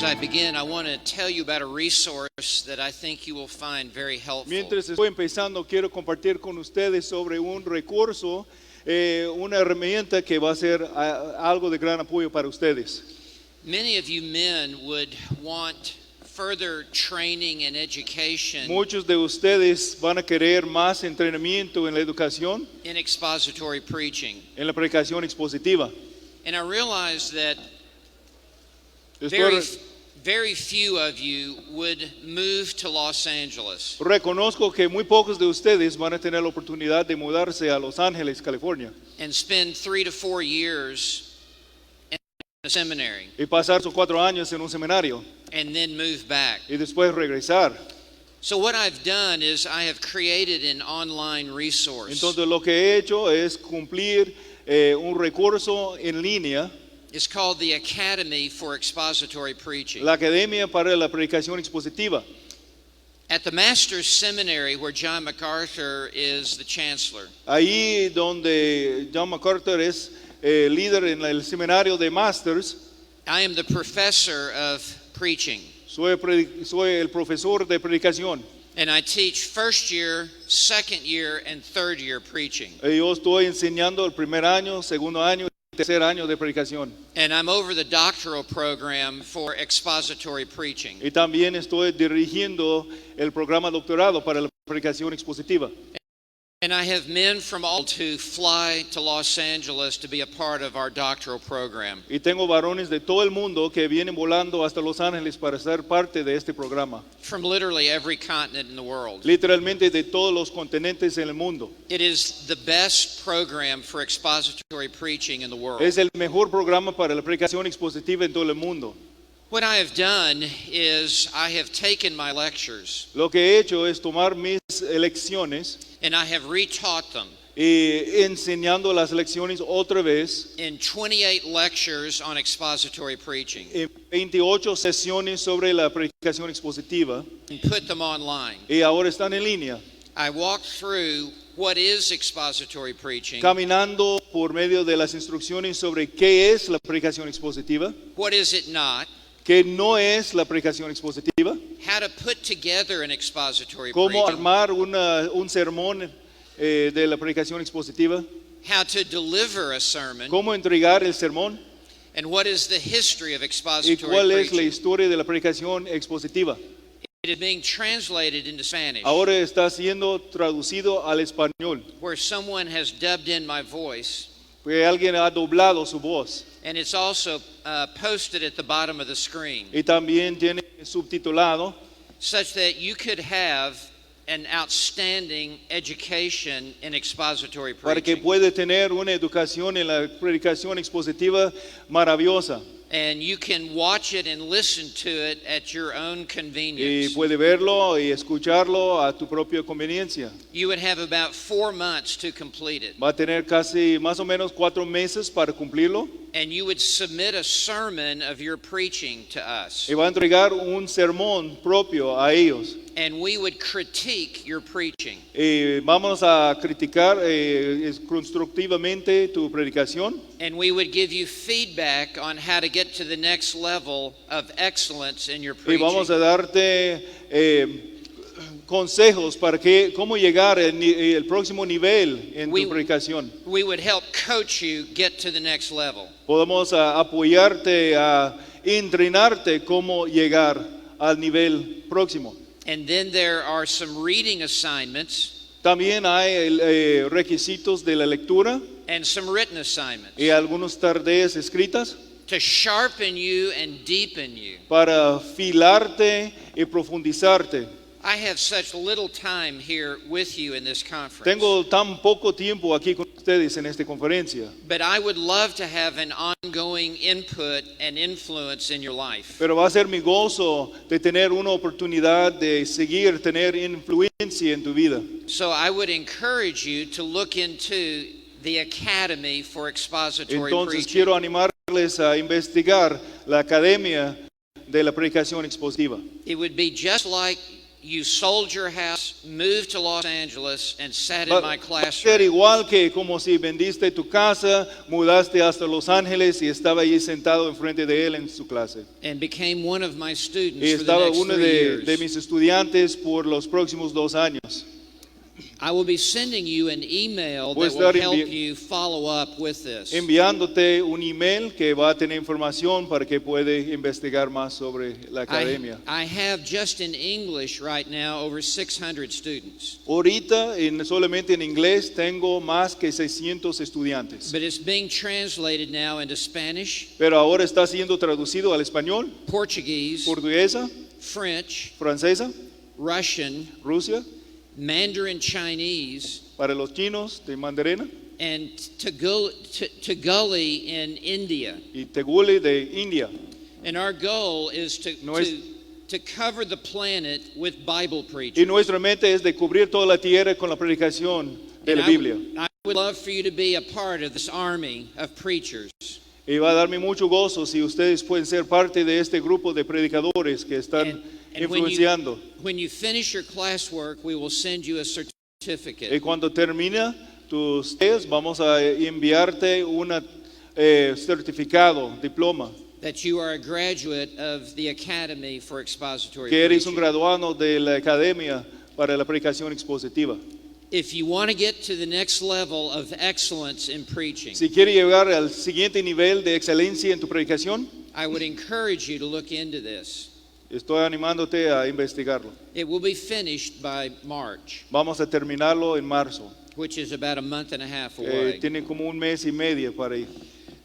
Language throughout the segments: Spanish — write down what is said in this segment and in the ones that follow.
I begin, I want to tell you about a resource that I think you will find very helpful. Mientras estoy empezando, quiero compartir con ustedes sobre un recurso, una herramienta que va a ser algo de gran apoyo para ustedes. Many of you men would want further training and education Muchos de ustedes van a querer más entrenamiento en la educación, in expository preaching. en la predicación expositiva. And I realize that Estoy very few of you would move to Los Angeles reconozco que muy pocos de ustedes van a tener la oportunidad de mudarse a Los Ángeles, California, and spend 3 to 4 years in a seminary y pasar sus 4 años en un seminario and then move back. y después regresar. So what I've done is I have created an online resource. Entonces lo que he hecho es cumplir un recurso en línea, It's called the Academy for Expository Preaching. la Academia para la Predicación Expositiva. At the Master's Seminary, where John MacArthur is the chancellor, Ahí donde John MacArthur es líder en el seminario de Masters, I am the professor of preaching. soy el profesor de predicación. And I teach first year, second year, and third year preaching. Yo estoy enseñando el primer año, segundo año y tercer año de predicación. And I'm over the doctoral program for expository preaching. Y también estoy dirigiendo el programa doctorado para la predicación expositiva. And I have men from all to fly to Los Angeles to be a part of our doctoral program. Y tengo varones de todo el mundo que vienen volando hasta Los Ángeles para ser parte de este programa. From literally every continent in the world. Literalmente de todos los continentes en el mundo. It is the best program for expository preaching in the world. Es el mejor programa para la predicación expositiva en todo el mundo. What I have done is I have taken my lectures Lo que he hecho es tomar mis lecciones and I have retaught them y enseñando las lecciones otra vez in 28 lectures on expository preaching en 28 sesiones sobre la predicación expositiva and put them online. y ahora están en línea, I walked through what is expository preaching, caminando por medio de las instrucciones sobre qué es la predicación expositiva, what is it not, qué no es la predicación expositiva, how to put together an expository cómo preaching, armar un sermón de la predicación expositiva, how to deliver a sermon, cómo entregar el sermón and what is the history of y expository cuál es la preaching. historia de la predicación expositiva. It is being translated into Spanish, Ahora está siendo traducido al español, where someone has dubbed in my voice, porque alguien ha doblado su voz and it's also posted at the bottom of the screen, y también tiene subtitulado such that you could have an outstanding education in expository para que preaching. pueda tener una educación en la predicación expositiva maravillosa And you can watch it and listen to it at your own y convenience. puede verlo y escucharlo a tu propia conveniencia. You would have about 4 months to complete it. Va a tener casi más o menos 4 meses para cumplirlo And you would submit a sermon of your preaching to us. y va a entregar un sermón propio a ellos. And we would critique your preaching. Y vamos a criticar constructivamente tu predicación And we would give you feedback on how to get to the next level of excellence in your y preaching. vamos a darte consejos para que cómo llegar el próximo nivel en We- tu predicación. We would help coach you get to the next level. Podemos apoyarte, a entrenarte cómo llegar al nivel próximo. And then there are some reading assignments También hay requisitos de la lectura and some written assignments y algunas tareas escritas to sharpen you and deepen you. para filarte y profundizarte. I have such little time here with you in this conference. Tengo tan poco tiempo aquí con ustedes en esta conferencia, But I would love to have an ongoing input and influence in your life. pero va a ser mi gozo de tener una oportunidad de seguir, tener influencia en tu vida. So I would encourage you to look into the Academy for Expository Entonces Preaching. quiero animarles a investigar la Academia de la Predicación Expositiva. It would be just like you sold your house, moved to Los Angeles, and sat in Va my va a ser classroom. igual que como si vendiste tu casa, mudaste hasta Los Ángeles y estaba allí sentado enfrente de él en su clase. And became one of my Y students for the estaba next uno 3 de years. mis estudiantes por los próximos 2 años. I will be sending you an email Voy a that will estar help envi- you follow up with this. Enviándote un email que va a tener información para que puedas investigar más sobre la academia. I have just in English right now over 600 students, Ahorita solamente en inglés tengo más que 600 estudiantes, but it's being translated now into Spanish, pero ahora está siendo traducido al español, Portuguese, portuguesa, French, francesa, Russian, Rusia, Mandarin Chinese, para los chinos de mandarina and Taguli in India. y teguli de India. And our goal is to cover the planet with Bible Y preaching. nuestra mente es de cubrir toda la tierra con la predicación de And la Biblia. I would love for you to be a part of this army of preachers. Y va a darme mucho gozo si ustedes pueden ser parte de este grupo de predicadores que están And influenciando. when you finish your classwork, we will send you a certificate. Y cuando termina tus test, vamos a enviarte un certificado, diploma, That you are a graduate of the Academy for Expository que eres un Preaching. graduado de la Academia para la Predicación Expositiva. If you want to get to the next level of excellence in preaching, Si quieres llegar al siguiente nivel de excelencia en tu predicación, I would encourage you to look into this. estoy animándote a investigarlo. It will be finished by March, Vamos a terminarlo en marzo. which is about a month and a half away. Tienen como un mes y medio para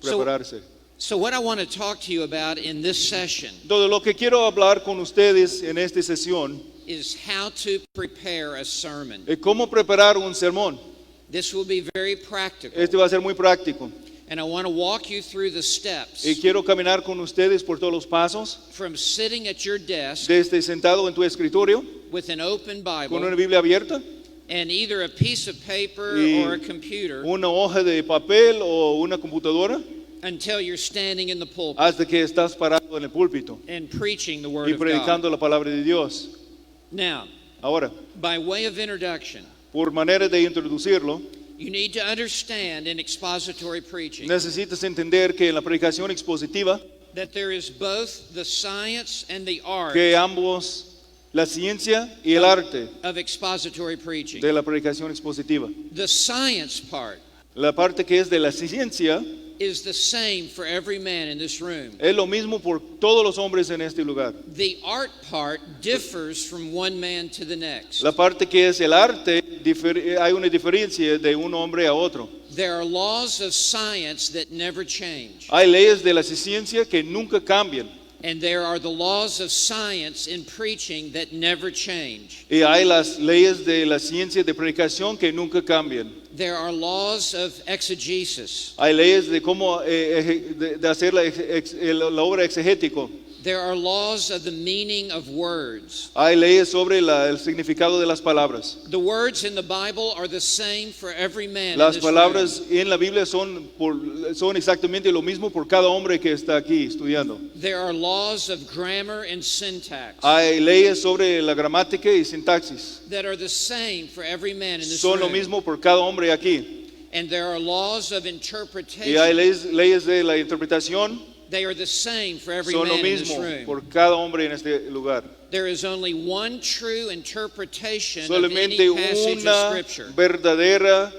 prepararse. So what I want to talk to you about in this session Todo lo que quiero hablar con ustedes en esta sesión is how to prepare a sermon. es cómo preparar un sermón. This will be very practical, Este va a ser muy práctico. and I want to walk you through the steps Y quiero caminar con ustedes por todos los pasos, from sitting at your desk desde sentado en tu escritorio, with an open con una Bible Biblia abierta, and either a piece of paper y or a computer una hoja de papel o una computadora, until you're standing in the pulpit hasta que estás parado en el púlpito and preaching the Word y of God. predicando la palabra de Dios. Now, Ahora, by way of introduction, por manera de introducirlo, you need to understand in expository preaching necesitas entender que en la predicación expositiva, that there is both the science and the art que ambos, la ciencia y el arte of expository preaching. de la predicación expositiva. The science part La parte que es de la ciencia is the same for every man in this room. es lo mismo por todos los hombres en este lugar. The art part differs from one man to the next. La parte que es el arte, hay una diferencia de un hombre a otro. There are laws of science that never change, Hay leyes de la ciencia que nunca cambian. and there are the laws of science in preaching that never change. Y hay las leyes de la ciencia de predicación que nunca cambian. There are laws of exegesis. Hay leyes de cómo de hacer la obra exegético. There are laws of the meaning of words. Hay leyes sobre el significado de las palabras. The words in the Bible are the same for every man Las in this palabras room. en la Biblia son exactamente lo mismo por cada hombre que está aquí estudiando. There are laws of grammar and syntax Hay leyes sobre la gramática y sintaxis. that are the same for every man in this Son lo room. mismo por cada hombre aquí. And there are laws of Y hay interpretation. leyes de la interpretación. They are the same for every Son lo man in this mismo room. por cada hombre en este lugar. There is only one true interpretation of any Solamente passage of una Scripture. verdadera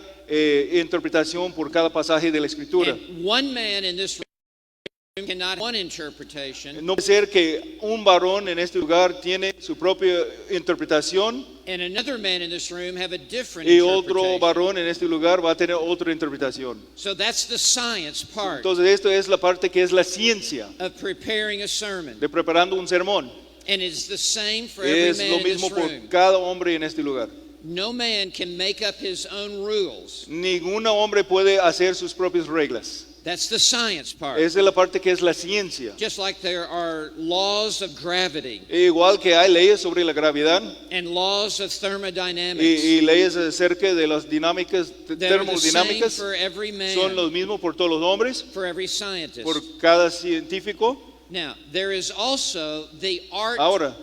interpretación por cada pasaje de la Escritura. And one man in this room cannot have one interpretation, No puede ser que un varón en este lugar tiene su propia interpretación and another man in this room have a different y otro interpretation. varón en este lugar va a tener otra interpretación. So that's the science part Entonces esto es la parte que es la ciencia of preparing a sermon. de preparando un sermón. And it's the same for every Es man lo in this mismo por room. cada hombre en este lugar. No man can make up his own rules. Ningún hombre puede hacer sus propias reglas. That's the science part. Esa es la parte que es la ciencia. Just like there are laws of gravity Igual que hay leyes sobre la gravedad and laws of thermodynamics y leyes acerca de las dinámicas that are the same termodinámicas, for every son man, los mismos por todos los hombres, for every scientist. por cada científico. Now, there is also the art Ahora,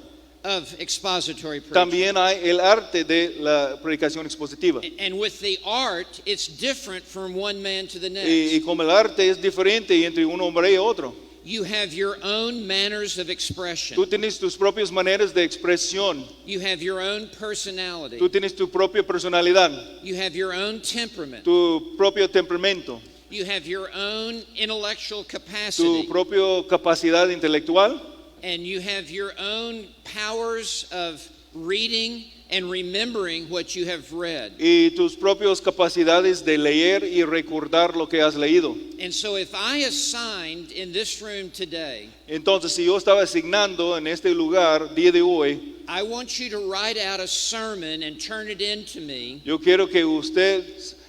of expository preaching. también hay el arte de la predicación expositiva. And with the art, it's different from one man to the Y next. como el arte es diferente entre un hombre y otro, You have your own manners of expression. tú tienes tus propias maneras de expresión, You have your own personality. tú tienes tu propia personalidad, You have your own temperament. tu propio temperamento, You have your own intellectual tu capacity. propia capacidad intelectual, And you have your own powers of reading and remembering what you have read. y tus propias capacidades de leer y recordar lo que has leído. And so if I assigned in this room today, Entonces, si yo estaba asignando en este lugar, día de hoy, I want you to write out a sermon and turn it in to me yo quiero que usted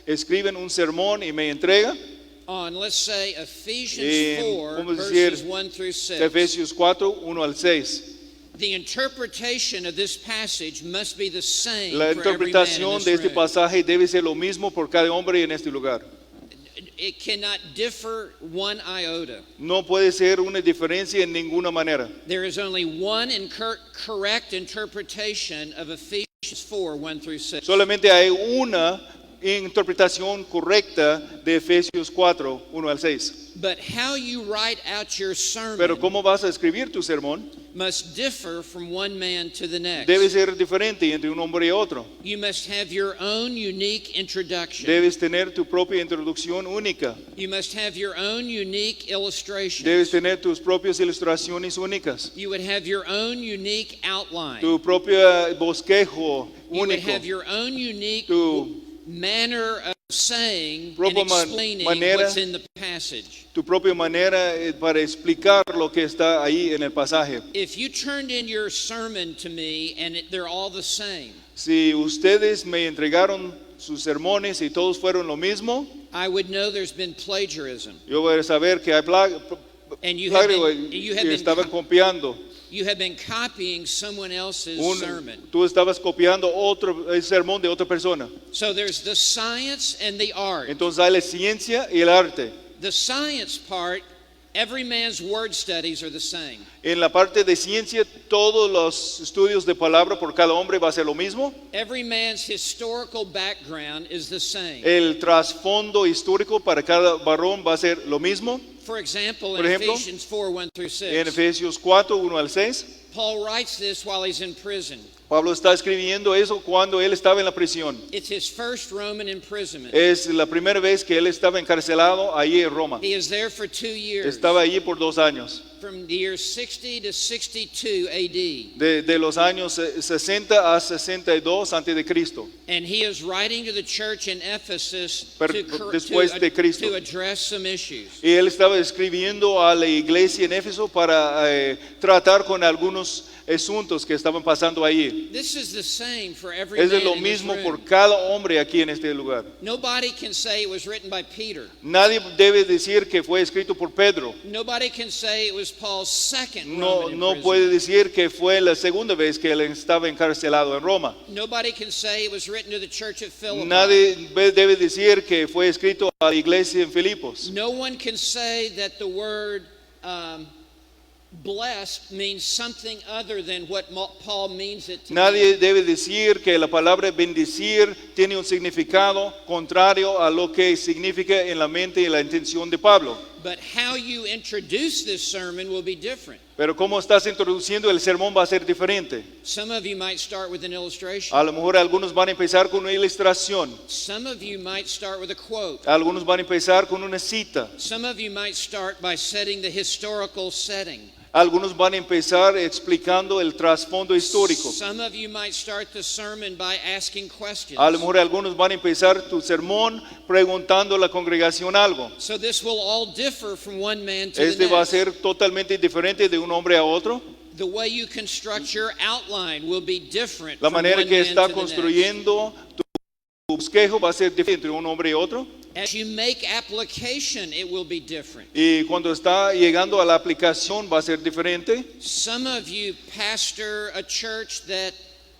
escriban un sermón y me entrega on, let's say, Ephesians en, 4, vamos a decir, verses 1 through 6. Efesios 4, 1 al 6. The interpretation of this passage must be the same La for every man in interpretación this de este room. pasaje debe ser lo mismo por cada hombre en este lugar. It cannot differ one iota. No puede ser una diferencia en ninguna manera. There is only one correct interpretation of Ephesians 4, 1 through 6. Solamente hay una interpretación correcta de Efesios 4, 1 al 6. But how you write out your Pero sermon cómo vas a escribir tu sermón must differ from one man to the next. debe ser diferente entre un hombre y otro. You must have your own unique introduction. Debes tener tu propia introducción única. You must have your own unique illustration. Debes tener tus propias ilustraciones únicas. You would have your own unique outline. Tu propio bosquejo You would único. have your own unique Tu manner of saying and propia explaining manera- what's in the passage. tu propia manera para explicar lo que está ahí en el pasaje. If you turned in your sermon to me and they're all the same, Si ustedes me entregaron sus sermones y todos fueron lo mismo, I would know there's been plagiarism. yo voy a saber que hay And you have plagio been, y estaban copiando. you have been copying someone else's sermon. Tú estabas copiando otro el sermón de otra persona. So there's the science and the art. Entonces hay la ciencia y el arte. The science part, every man's word studies are the same. En la parte de ciencia, todos los estudios de palabra por cada hombre va a ser lo mismo. Every man's historical background is the same. El trasfondo histórico para cada varón va a ser lo mismo. For example, Por in ejemplo, Ephesians 4, 1 through En 6, Efesios 4, 1 al 6, Paul writes this while he's in prison. Pablo está escribiendo eso cuando él estaba en la prisión. It's his first Roman imprisonment. Es la primera vez que él estaba encarcelado allí en Roma. He is there for 2 years, Estaba allí por 2 años. from the years 60 to 62 AD. De los años 60 a 62 antes de Cristo. And he is writing to the church in Ephesus Después de Cristo. to address some issues. Y él estaba escribiendo a la iglesia en Éfeso para tratar con algunos asuntos que estaban pasando allí. This is the same for every Es de man lo in this mismo room. por cada hombre aquí en este lugar. Nobody can say it was written by Peter. Nadie debe decir que fue escrito por Pedro. Nobody can say it was Paul's second No, Roman no imprisonment. puede decir que fue la segunda vez que él estaba encarcelado en Roma. Nobody can say it was written to the church at Philippi. Nadie debe decir que fue escrito a la iglesia en Filipos. No one can say that the word blessed means something other than what Paul means it to Nadie debe decir que la palabra bendecir tiene un significado contrario a lo que significa en la mente y la intención de Pablo. be. But how you introduce this sermon will be different. Pero cómo estás introduciendo el sermón va a ser diferente. Some of you might start with an illustration. A lo mejor algunos van a empezar con una ilustración. Some of you might start with a quote. Algunos van a empezar con una cita. Some of you might start by setting the historical setting. Algunos van a empezar explicando el trasfondo histórico. Some of you might start the sermon by asking questions. A lo mejor algunos van a empezar tu sermón preguntando a la congregación algo. So this will all differ from one man to the Este va a next. ser totalmente diferente de un hombre a otro. The way you construct your outline will be different La from manera one que man está to the next. construyendo tu bosquejo va a ser diferente entre un hombre y otro. As you make application, it will be different. Y cuando está llegando a la aplicación va a ser diferente. Some of you pastor a church that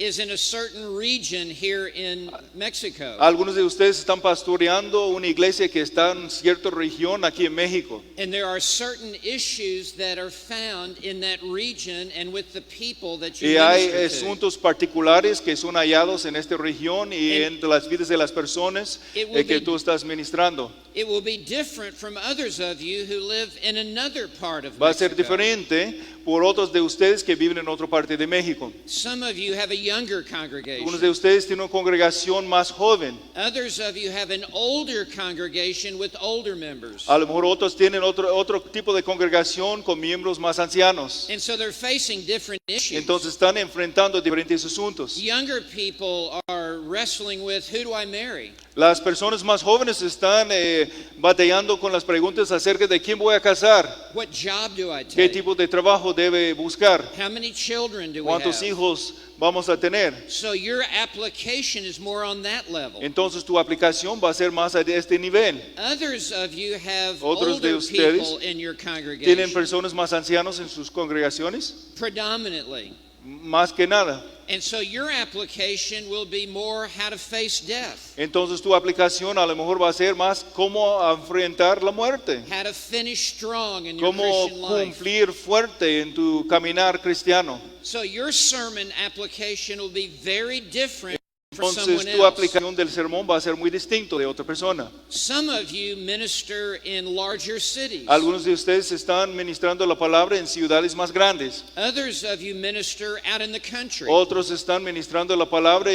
is in a certain region here in Mexico. Algunos de ustedes están pastoreando una iglesia que está en cierta región aquí en México. And there are certain issues that are found in that region and with the people that you Y hay minister to. asuntos particulares que son hallados en esta región y entre las vidas de las personas It will que be- tú estás ministrando. It will be different from others of you who live in another part of Va a ser Mexico. diferente por otros de ustedes que viven en otra parte de México. Some of you have a younger Algunos congregation. de ustedes tienen una congregación más joven. Others of you have an older congregation with older members. A lo mejor otros tienen otro tipo de congregación con miembros más ancianos. And so they're facing different issues. Entonces están enfrentando diferentes asuntos. Younger people are wrestling with, who do I marry? Las personas más jóvenes están batallando con las preguntas acerca de quién voy a casar, What job do I qué take? tipo de trabajo debe buscar, How many children do we cuántos have? hijos vamos a tener. So your application is more on that level. Entonces tu aplicación va a ser más de este nivel. Others of you have Otros de older ustedes people in your ¿Tienen congregation, personas más ancianos en sus congregaciones? predominantly. Más que nada. And so your application will be more how to face death, Entonces tu aplicación a lo mejor va a ser más cómo enfrentar la muerte, how to finish strong in your cómo Christian life. cumplir fuerte en tu caminar cristiano. So your sermon application will be very different for Entonces someone tu else. aplicación del sermón va a ser muy distinto de otra persona. Some of you minister in larger cities. Algunos de ustedes están ministrando la palabra en ciudades más grandes. Others of you minister out in the country. Otros están ministrando la palabra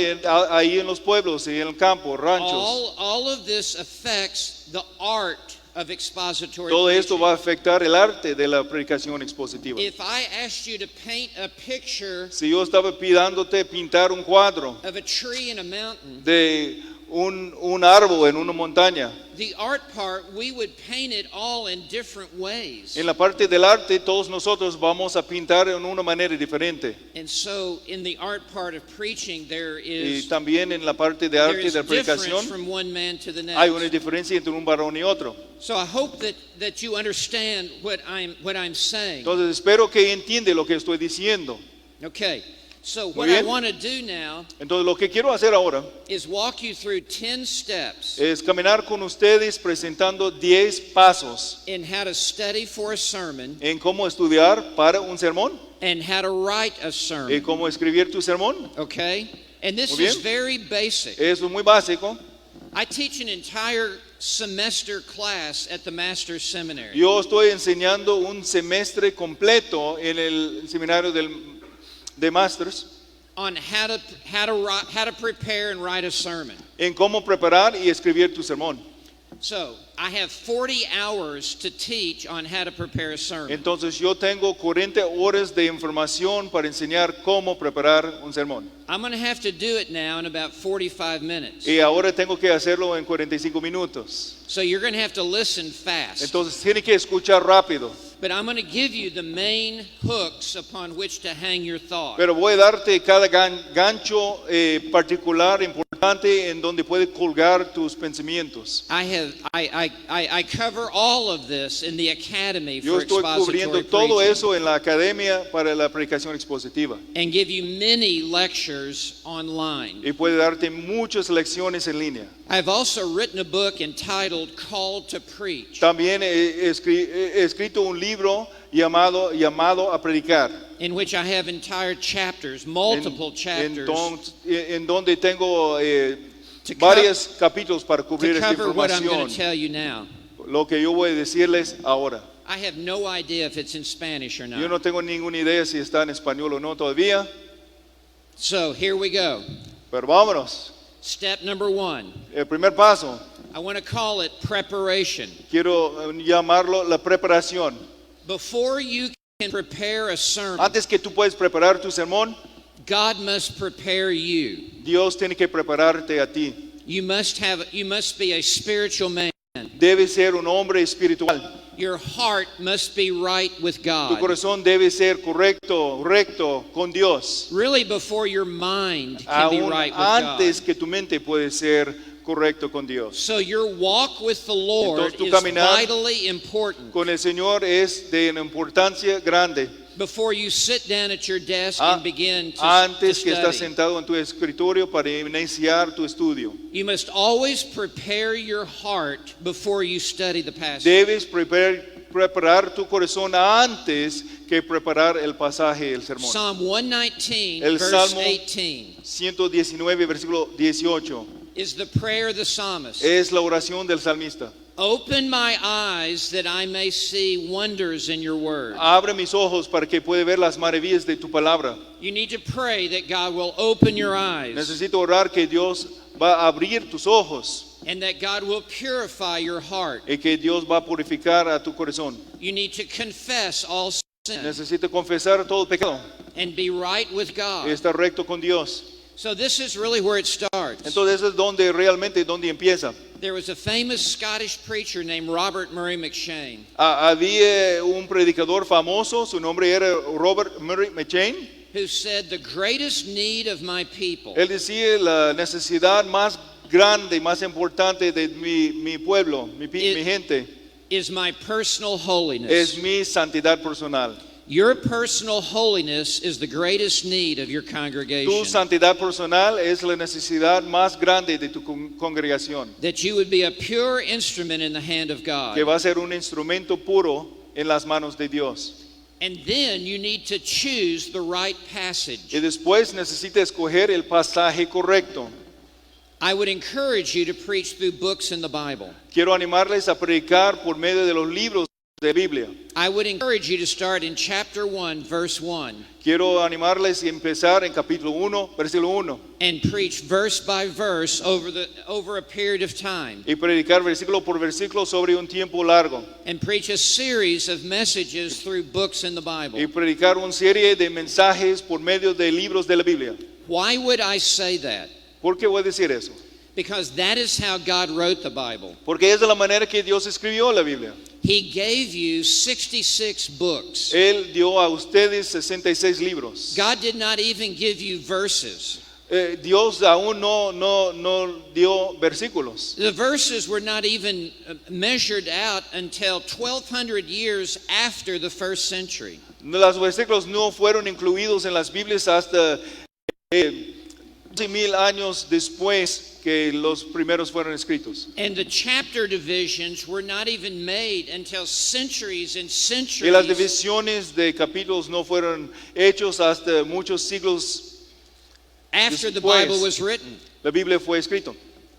ahí en los pueblos y en el campo, ranchos. All of this affects the art of expository Todo esto preaching. va a afectar el arte de la predicación expositiva. If I asked you to paint a picture Si yo estaba pidiéndote pintar un cuadro of a tree in a mountain, de un árbol en una montaña, the art part, we would paint it all in different ways. en la parte del arte todos nosotros vamos a pintar en una manera diferente. And so in the art part of preaching, there Y is también en la parte de there arte is de la difference predicación from one man to the hay una next. diferencia entre un varón y otro. So I hope that you understand what I'm saying. Entonces espero que entiende lo que estoy diciendo. Okay. So Muy what I bien. want to do now Entonces lo que quiero hacer ahora is walk you through 10 steps es caminar con ustedes presentando 10 pasos in how to study for a sermon en cómo estudiar para un sermón and how to write a y sermon. cómo escribir tu sermón. Okay? And this Muy is bien. very basic. Eso es muy básico. I teach an entire semester class at the Master's Seminary. Yo estoy enseñando un semestre completo en el seminario de Masters On how to prepare and write a sermon. en cómo preparar y escribir tu sermón. So, I have 40 hours to teach on how to prepare a sermon. Entonces yo tengo 40 horas de información para enseñar cómo preparar un sermón. I'm going to have to do it now in about 45 minutes. Y ahora tengo que hacerlo en 45 minutos. So you're going to have to listen fast. Entonces tiene que escuchar rápido. But I'm going to give you the main hooks upon which to hang your thought. Pero voy a darte cada gancho particular, importante, en donde puedes colgar tus pensamientos. I cover all of this in the Academy Yo for estoy Expository cubriendo todo Preaching eso en la Academia para la Predicación Expositiva. and give you many lectures online. Y puede darte muchas lecciones en línea. I've also written a book entitled Called to Preach, También he escrito un libro llamado a predicar, in which I have entire chapters, multiple chapters, en donde tengo to, varios capítulos para cubrir to esta cover what I'm going información. to tell you now. Lo que yo voy a decirles ahora. I have no idea if it's in Spanish or Yo not. no tengo ninguna idea si está en español o no todavía, So here we go. pero vámonos. Step number 1. El primer paso, I want to call it preparation. quiero llamarlo la preparación. Before you can prepare a sermon, Antes que tú puedas preparar tu sermón, God must prepare you. Dios tiene que prepararte a ti. You must be a spiritual man. Debes ser un hombre espiritual. Your heart must be right with Tu God. corazón debe ser recto con Dios. Really, before your mind can be Aún right with antes God. que tu mente puede ser correcto con Dios. So your walk with the Lord Entonces, tu is caminar vitally important. Con el Señor es de una importancia grande. before you sit down at your desk and begin to Antes que estás study. sentado en tu escritorio para iniciar tu estudio. You must always prepare your heart before you study the passage. Debes preparar tu corazón antes que preparar el pasaje del sermón. Psalm 119, El verse Salmo 18, 119, versículo 18. is the prayer of the psalmist. Es la oración del salmista. Open my eyes that I may see wonders in your word. Abre mis ojos para que pueda ver las maravillas de tu palabra. You need to pray that God will open your eyes Necesito orar que Dios va a abrir tus ojos and that God will purify your heart. y que Dios va a purificar a tu corazón. You need to confess all sin Necesito confesar todo pecado and be right with y God. estar recto con Dios. So this is really where it starts. Entonces es donde realmente donde empieza. There was a famous Scottish preacher named Robert Murray McCheyne Había un predicador famoso, su nombre era Robert Murray McCheyne. who said, "The greatest need of my people Él decía la necesidad más grande y más importante de mi pueblo, mi gente, is my personal holiness." es mi santidad personal. Your personal holiness is the greatest need of your Tu congregation. santidad personal es la necesidad más grande de tu congregación, That you would be a pure instrument in the hand of God. que va a ser un instrumento puro en las manos de Dios. And then you need to choose the right passage. Y después necesita escoger el pasaje correcto. I would encourage you to preach through books in the Bible. Quiero animarles a predicar por medio de los libros de Biblia. I would encourage you to start in chapter 1, verse 1, Quiero animarles a empezar en capítulo 1, versículo 1, and preach verse by verse over a period of time, y predicar versículo por versículo sobre un tiempo largo, and preach a series of messages through books in the Bible. y predicar una serie de mensajes por medio de libros de la Biblia. Why would I say that? ¿Por qué voy a decir eso? Because that is how God wrote the Bible. Porque es de la manera que Dios escribió la Biblia. He gave you 66 books. Él dio a ustedes 66 libros. God did not even give you verses. Dios aún no dio versículos. The verses were not even measured out until 1200 years after the first century. Los versículos no fueron incluidos en las Biblias hasta 11,000 años después que los primeros fueron escritos. And the chapter divisions were not even made until centuries and Y las centuries divisiones de capítulos no fueron hechos hasta muchos siglos. after the después. Bible was written. La Biblia fue escrito.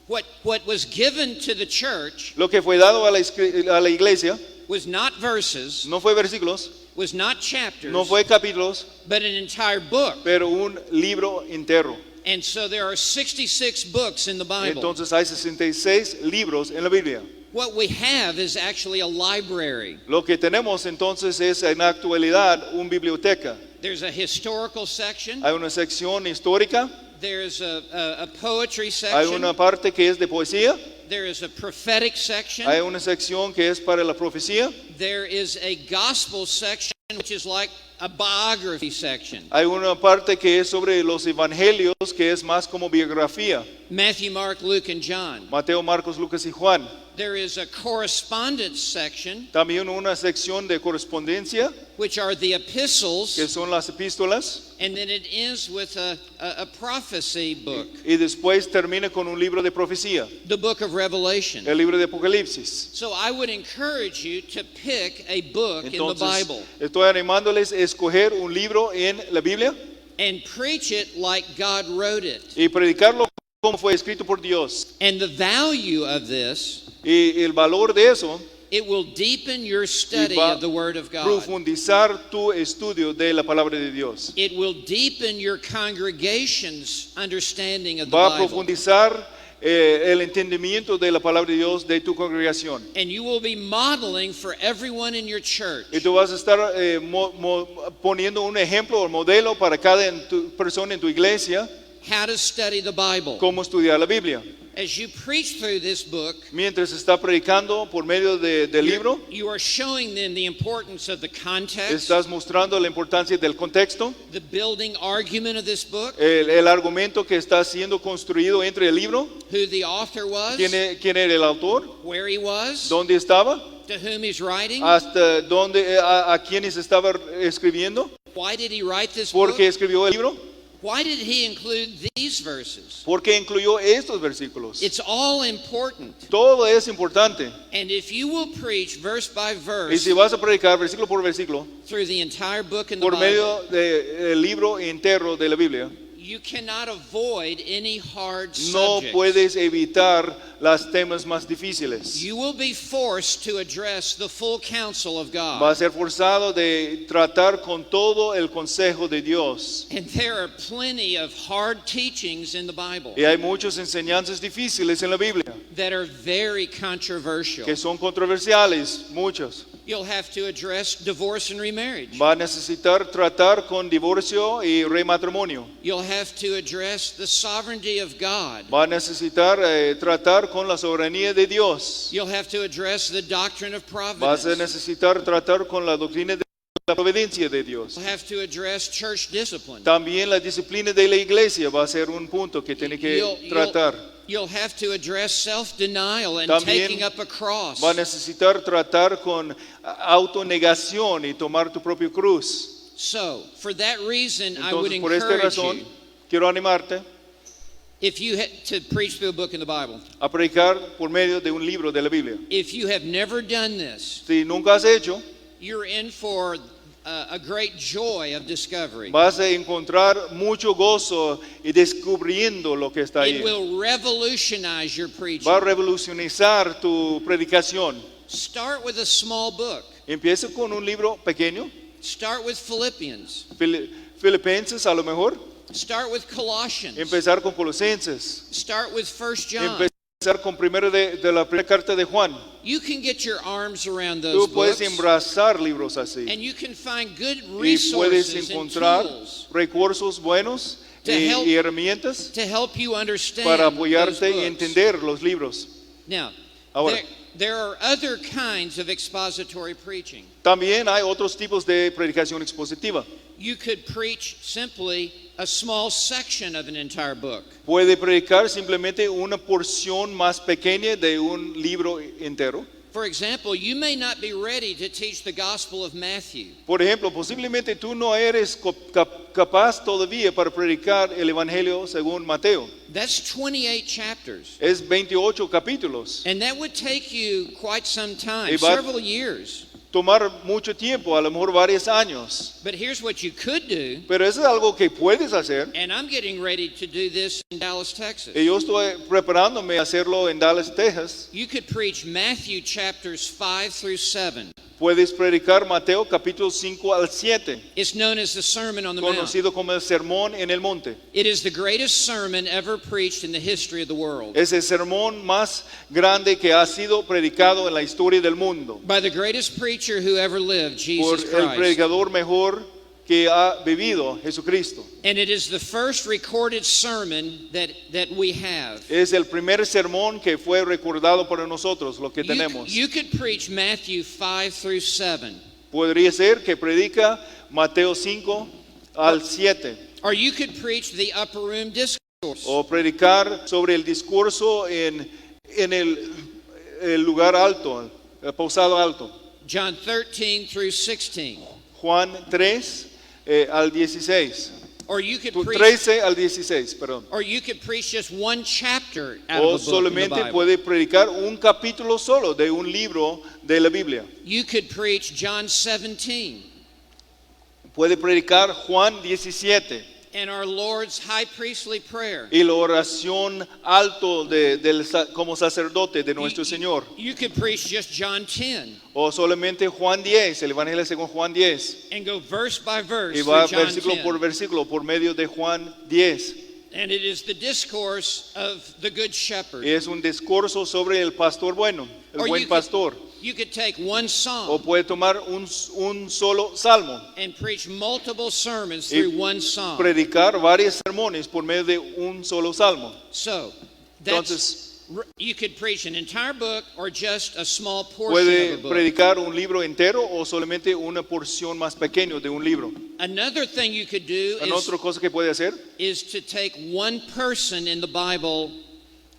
What was given to the church Lo que fue dado a la iglesia was not verses, no fue versículos, was not chapters, no fue capítulos, but an entire book. pero un libro entero. And so there are 66 books in the Bible. Entonces hay 66 libros en la Biblia. What we have is actually a library. Lo que tenemos entonces es en la actualidad una biblioteca. There's a historical section. Hay una sección histórica, There's a poetry hay section. una parte que es de poesía, There is a prophetic section. hay una sección que es para la profecía, There is a gospel section, which is like a biography section. hay una parte que es sobre los evangelios, que es más como biografía, Matthew, Mark, Luke, and John. Mateo, Marcos, Lucas y Juan. There is a correspondence section, También una sección de correspondencia, which are the epistles, que son las epístolas, and then it ends with a prophecy book, y después termina con un libro de profecía, the book of Revelation. el libro de Apocalipsis. So I would encourage you to pick a book in the Entonces, Bible estoy animándoles a escoger un libro en la Biblia and preach it like God wrote it. y predicarlo como fue escrito por Dios. And the value of this, Y el valor de eso, it will deepen your study va of the Word of God. profundizar tu estudio de la palabra de Dios. It will deepen your congregation's understanding of the Va a Bible. profundizar el entendimiento de la palabra de Dios de tu congregación. And you will be modeling for everyone in your church Y tú vas a estar poniendo un ejemplo o modelo para cada persona en tu iglesia how to study the Bible. cómo estudiar la Biblia. As you preach through this book, Mientras está predicando por medio del libro, you are showing them the importance of the context, estás mostrando la importancia del contexto, the building argument of this book, el argumento que está siendo construido entre el libro, who the author was, quién era el autor, where he was, dónde estaba, to whom he's writing? hasta dónde, a quienes estaba escribiendo, Why did he write this por book? qué escribió el libro, Why did he include these verses? por qué incluyó estos versículos. It's all important. Todo es importante. And if you will preach verse by Y verse si vas a predicar versículo por versículo, through the entire book in the por Bible, medio del libro entero de la Biblia, you cannot avoid any hard no subjects. puedes evitar los temas más difíciles. You will be forced to address the full counsel of Va a God. ser forzado de tratar con todo el consejo de Dios. And there are plenty of hard teachings in the Bible Y hay muchas enseñanzas difíciles en la Biblia that are very controversial. que son controversiales, muchas. You'll have to address divorce and remarriage. Va a necesitar tratar con divorcio y rematrimonio. You'll have to address the sovereignty of God. Va a necesitar tratar con la soberanía de Dios. You'll have to address the doctrine of Vas a providence. necesitar tratar con la doctrina de la providencia de Dios. You'll have to address church discipline. También la disciplina de la iglesia va a ser un punto que tiene que tratar. You'll have to address self-denial and También taking up a cross. Va a necesitar tratar con autonegación y tomar tu propia cruz. So, for that reason, I would Entonces, por esta encourage razón, you, quiero animarte if you to preach through a book in the Bible. a predicar por medio de un libro de la Biblia. If you have never done this, Si nunca has hecho, you're in for a great joy of discovery. vas a encontrar mucho gozo y descubriendo lo que está ahí. It will revolutionize your preaching. Va a revolucionar tu predicación. Start with a small book. Empieza con un libro pequeño, Start with Philippians. Filipenses a lo mejor, Start with Colossians. empezar con Colosenses, Start with 1 John. empezar con primero de la primera carta de Juan. You can get your arms around Tú those puedes books, embrazar libros así and you can find good y puedes resources and encontrar tools recursos buenos To y, help y herramientas to help you understand para those apoyarte y books. entender los libros. Now, Ahora. there are other kinds of expository preaching. También hay otros tipos de predicación expositiva. You could preach simply a small section of an entire book. Puede predicar simplemente una porción más pequeña de un libro entero. For example, you may not be ready to teach the Gospel of Matthew, Por ejemplo, posiblemente tú no eres capaz todavía para predicar el Evangelio según Mateo. that's 28 chapters. Es 28 capítulos. And that would take you quite some time, Y va- several years. Tomar mucho tiempo, a lo mejor varios años. But here's what you could do, Pero eso es algo que puedes hacer. and I'm getting ready to do this in Dallas, Texas. Y yo estoy preparándome a hacerlo en Dallas, Texas. You could preach Matthew chapters 5 through 7. Puedes predicar Mateo capítulo 5 al 7, It's known as the Sermon on the Mount. conocido como el Sermón en el Monte. It is the greatest sermon ever preached in the history of the world Es el sermón más grande que ha sido predicado en la historia del mundo by the greatest preacher who ever lived, por Jesus el Christ. predicador mejor que ha vivido, Jesucristo. And it is the first recorded sermon that we have. Es el primer sermón que fue recordado para nosotros, lo que tenemos. You could preach Matthew 5 through 7. Podría ser que predica Mateo 5 al 7 Or you could preach the upper room discourse. o predicar sobre el discurso en el lugar alto, el posado alto. John 13 through 16. Juan 3 al 16. Or you could Tu- preach 13 al 16, perdón. or you could preach just one chapter out O of a book in the solamente Bible. puede predicar un capítulo solo de un libro de la Biblia. You could preach John 17 Puede predicar Juan 17 and our Lord's high priestly prayer. y la oración alto como sacerdote de nuestro Señor. You could preach just John 10 O solamente Juan 10, el Evangelio según Juan 10. and go verse by verse Y va through John versículo 10. por versículo por medio de Juan 10. And it is the discourse of the Good Shepherd. Y es un discurso sobre el pastor bueno, el Or buen pastor. You could take one O psalm puede tomar un solo salmo. and preach multiple sermons Y through one psalm. predicar varios sermones por medio de un solo salmo. So, Entonces, you could preach an entire book or just a small portion puede of a book. predicar un libro entero o solamente una porción más pequeña de un libro. Another thing you could do Una otra cosa que puede hacer is to take one person in the Bible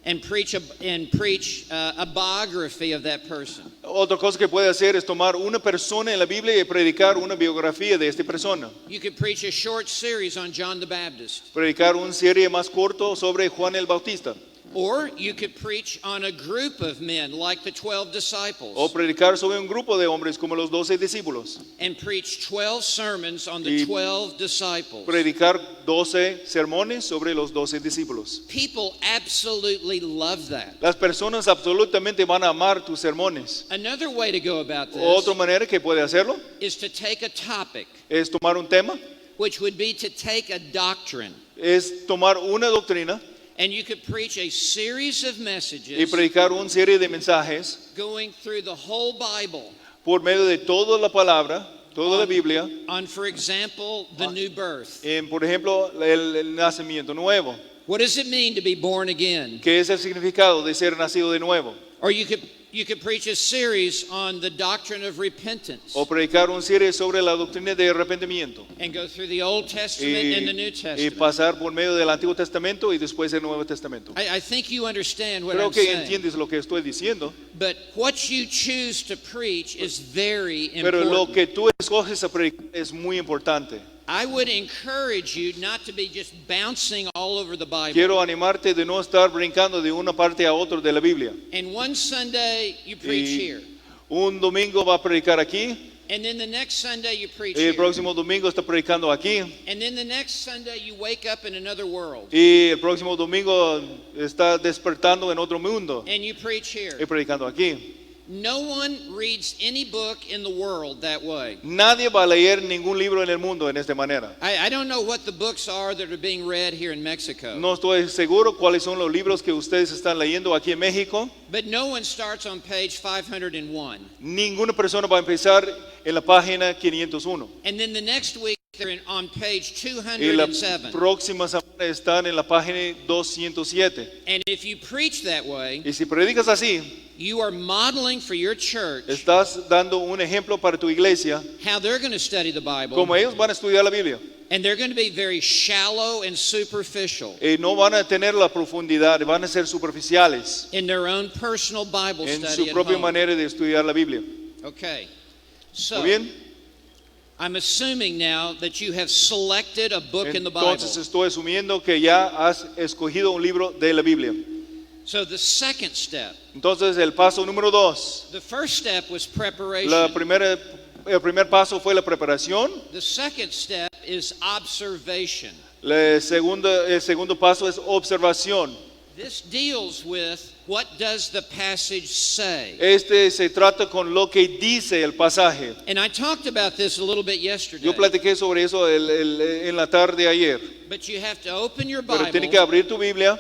and preach a biography of that person. Otra cosa que puede hacer es tomar una persona en la Biblia y predicar una biografía de esta persona. You could preach a short series on John the Baptist. Predicar una serie más corto sobre Juan el Bautista. Or you could preach on a group of men like the 12 disciples. O predicar sobre un grupo de hombres como los 12 discípulos. And preach 12 sermons on the 12 disciples. Predicar 12 sermones sobre los 12 discípulos. People absolutely love that. Las personas absolutamente van a amar tus sermones. Another way to go about this Otra manera que puede hacerlo is to take a topic, es tomar un tema, which would be to take a doctrine. es tomar una doctrina And you could preach a series of y messages predicar una serie de mensajes going through the whole Bible por medio de toda la palabra, toda la Biblia, on, for example, the new birth. en, por ejemplo, el nacimiento nuevo. What does it mean to be born again? ¿Qué es el significado de ser nacido de nuevo? Or you could preach a series on the doctrine of repentance O predicar una serie sobre la doctrina de arrepentimiento and go through the Old Testament and the New y Testament. pasar por medio del Antiguo Testamento y después del Nuevo Testamento. I think you understand what Creo I'm que saying. entiendes lo que estoy diciendo, But what you choose to preach is very pero lo important. que tú escoges a predicar es muy importante. I would encourage you not to be just bouncing all over the Bible. Quiero animarte de no estar brincando de una parte a otra de la Biblia. And one Sunday you preach Y here. un domingo va a predicar aquí, And then the next Sunday you preach y el here. próximo domingo está predicando aquí, And then the next Sunday you wake up in another world. y el próximo domingo está despertando en otro mundo And you preach here. y predicando aquí. No one reads any book in the world that way. Nadie va a leer ningún libro en el mundo en esta manera. I don't know what the books are that are being read here in Mexico. No estoy seguro cuáles son los libros que ustedes están leyendo aquí en México. But no one starts on page 501. Ninguna persona va a empezar en la página 501. And then the next week they're on page Y la 207. próxima semana están en la página 207. And if you preach that way, Y si predicas así, you are modeling for your church estás dando un ejemplo para tu iglesia, how they're going to study the Bible. como ellos van a estudiar la Biblia. And they're going to be very shallow and superficial Y no van a tener la profundidad, van a ser superficiales in their own personal Bible en study su at propia home. manera de estudiar la Biblia. Okay. ¿Muy So, bien? I'm assuming now that you have selected a book in the Bible. Entonces estoy asumiendo que ya has escogido un libro de la Biblia. So the second step, Entonces el paso número 2. the first step was preparation. El primer paso fue la preparación. The second step is observation. El segundo paso es observación. This deals with what does the passage say. Este se trata con lo que dice el pasaje. And I talked about this a little bit yesterday. Yo platiqué sobre eso en la tarde ayer. But you have to open your Pero tiene que Bible abrir tu Biblia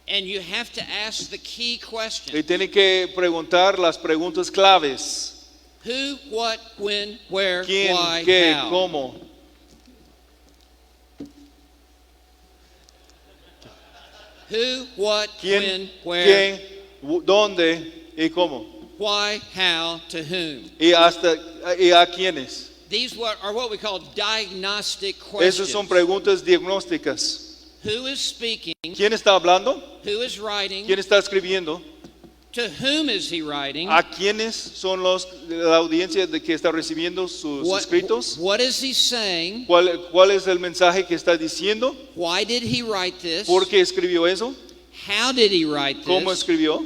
and you have to ask the key y question. tiene que preguntar las preguntas claves. Who, what, when, where, ¿Quién, why, qué, how. cómo? Who, what, ¿Quién, when, where, quién, dónde y cómo? why, how, to whom. Y a quiénes. These are what we call diagnostic Esas questions. son preguntas diagnósticas. Who is speaking? ¿Quién está hablando? Who is writing? ¿Quién está escribiendo? To whom is he writing? ¿A quiénes son la audiencia de que está recibiendo sus escritos? What is he saying? ¿Cuál es el mensaje que está diciendo? Why did he write this? ¿Por qué escribió eso? How did he write ¿Cómo this? escribió?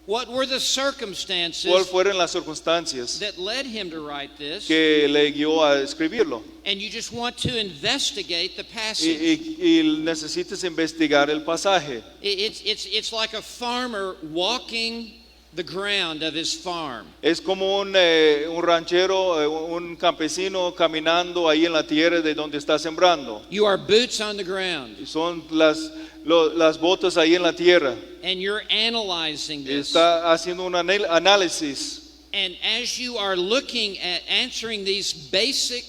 What were the ¿Cuáles circumstances fueron las circunstancias that led him to write this? que le guió a escribirlo? And you just want to investigate the passage. Y necesitas investigar el pasaje. It's like a farmer walking the ground of his farm. Es como un ranchero, un campesino caminando ahí en la tierra de donde está sembrando. You are boots on the ground, Y son las botas ahí en la tierra. and you're analyzing this. Está haciendo un análisis. And as you are looking at answering these basic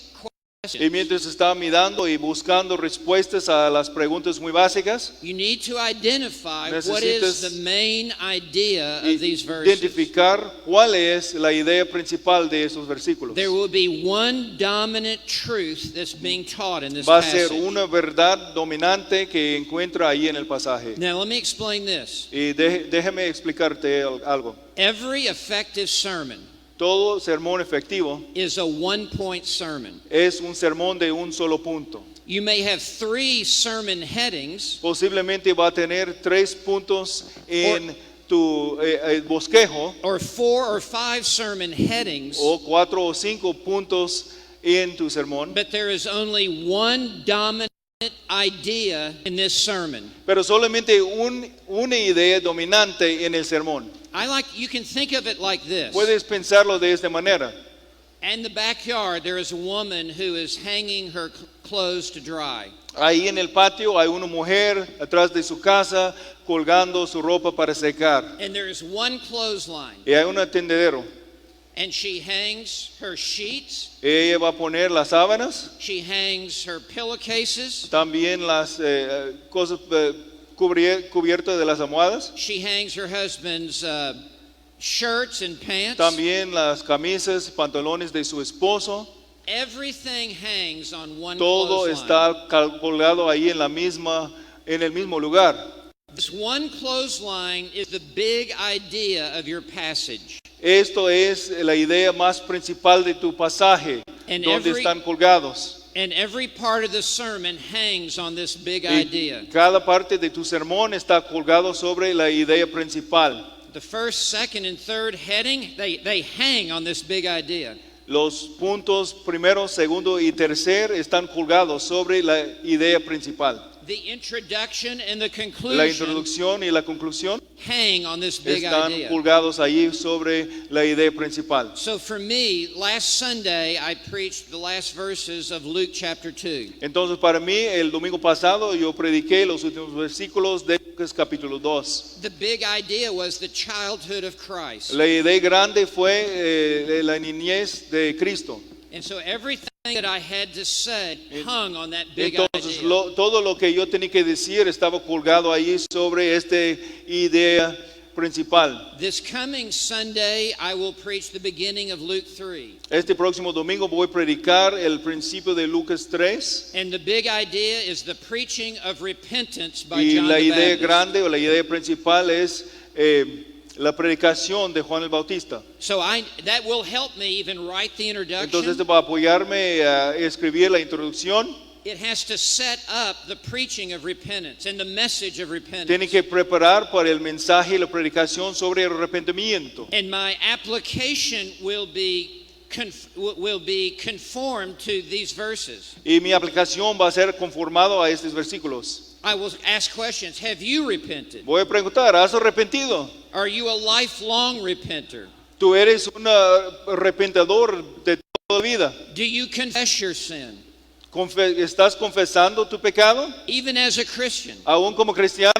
Y mientras estaba mirando y buscando respuestas a las preguntas muy básicas, you need to identify what is necesitas the main idea of these verses. identificar cuál es la idea principal de estos versículos. There will be one dominant truth that's being taught in this Va a ser passage. una verdad dominante que encuentra ahí en el pasaje. Now, let me explain this. Y déjeme explicarte algo. Every effective sermon Todo sermón efectivo is a one-point sermon. es un sermón de un solo punto. You may have 3 sermon headings, Posiblemente va a tener 3 puntos en tu bosquejo, or 4 or 5 sermon headings, o 4 o 5 puntos en tu sermón, but there is only one dominant idea in this sermon. pero solamente una idea dominante en el sermón. You can think of it like this. Puedes pensarlo de esta manera. In the backyard, there is a woman who is hanging her clothes to dry. Ahí en el patio hay una mujer atrás de su casa colgando su ropa para secar. And there is one clothesline. Y hay un tendedero. And she hangs her sheets. Ella va a poner las sábanas, She hangs her pillowcases. también las cosas cubiertas de las almohadas, She hangs her husband's shirts and pants. también las camisas, pantalones de su esposo. Everything hangs on one Todo clothesline. está colgado ahí en el mismo lugar. This one clothesline is the big idea of your passage. Esto es la idea más principal de tu pasaje, And donde every- están colgados. And every part of the sermon hangs on this big Y idea. cada parte de tu sermón está colgado sobre la idea principal. The first, second, and third heading, they hang on this big idea. Los puntos primero, segundo y tercer están colgados sobre la idea principal. The introduction and the La conclusion introducción y la conclusión hang on this big están idea. colgados allí sobre la idea principal. So for me, last Sunday, I preached the last verses of Luke chapter 2. Entonces para mí el domingo pasado yo prediqué los últimos versículos de Lucas capítulo 2. The big idea was the childhood of Christ. La idea grande fue la niñez de Cristo. And so everything that I had to say hung on that big Entonces idea. todo lo que yo tenía que decir estaba colgado allí sobre esta idea principal. This coming Sunday, I will preach the beginning of Luke 3. Este próximo domingo voy a predicar el principio de Lucas 3 And the big idea is the preaching of repentance by y John la the idea Baptist. grande o la idea principal es la predicación de Juan el Bautista. So that will help me even write the Entonces introduction. esto va a apoyarme a escribir la introducción. It has to set up the preaching of repentance and the message of repentance. Tiene que preparar para el mensaje y la predicación sobre el arrepentimiento. And my application will be conformed to these verses. Y mi aplicación va a ser conformado a estos versículos. I will ask questions. Have you repented? Voy a preguntar, ¿has arrepentido? Are you a lifelong repenter? ¿Tú eres un arrepentador de toda la vida? Do you confess your sin? ¿Estás confesando tu pecado? Even as a Christian. Aún como cristiano.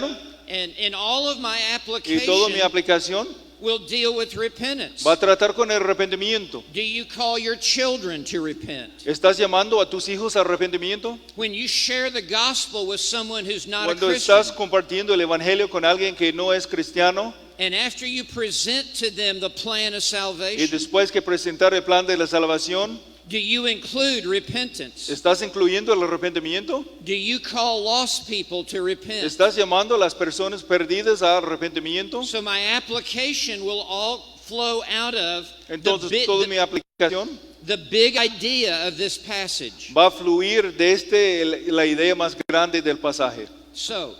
And in all of my Y toda mi application aplicación will deal with repentance. va a tratar con el arrepentimiento. Do you call your children to repent? ¿Estás llamando a tus hijos al arrepentimiento? When you share the gospel with someone who's not a Cuando Christian, estás compartiendo el evangelio con alguien que no es cristiano and after you present to them the plan of y salvation, después que presentar el plan de la salvación, do you include repentance? ¿estás incluyendo el arrepentimiento? Do you call lost people to repent? ¿Estás llamando a las personas perdidas al arrepentimiento? So my application will all flow out of Entonces toda mi aplicación the big idea of this passage. va a fluir desde la idea más grande del pasaje. So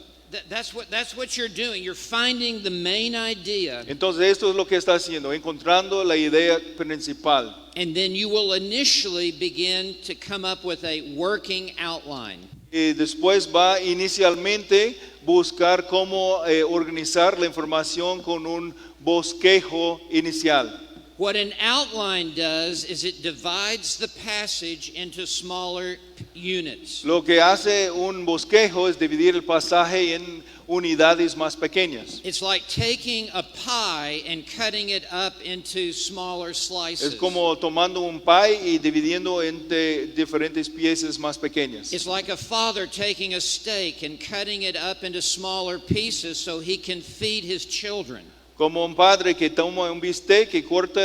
that's what you're doing. You're finding the main idea, Entonces esto es lo que está haciendo, encontrando la idea principal. and then you will initially begin to come up with a working outline. Y después va inicialmente buscar cómo organizar la información con un bosquejo inicial. What an outline does is it divides the passage into smaller units. Lo que hace un bosquejo es dividir el pasaje en unidades más pequeñas. It's like taking a pie and cutting it up into smaller slices. Es como tomando un pie y dividiendo entre diferentes piezas más pequeñas. It's like a father taking a steak and cutting it up into smaller pieces so he can feed his children. Como un padre que toma un bistec y corta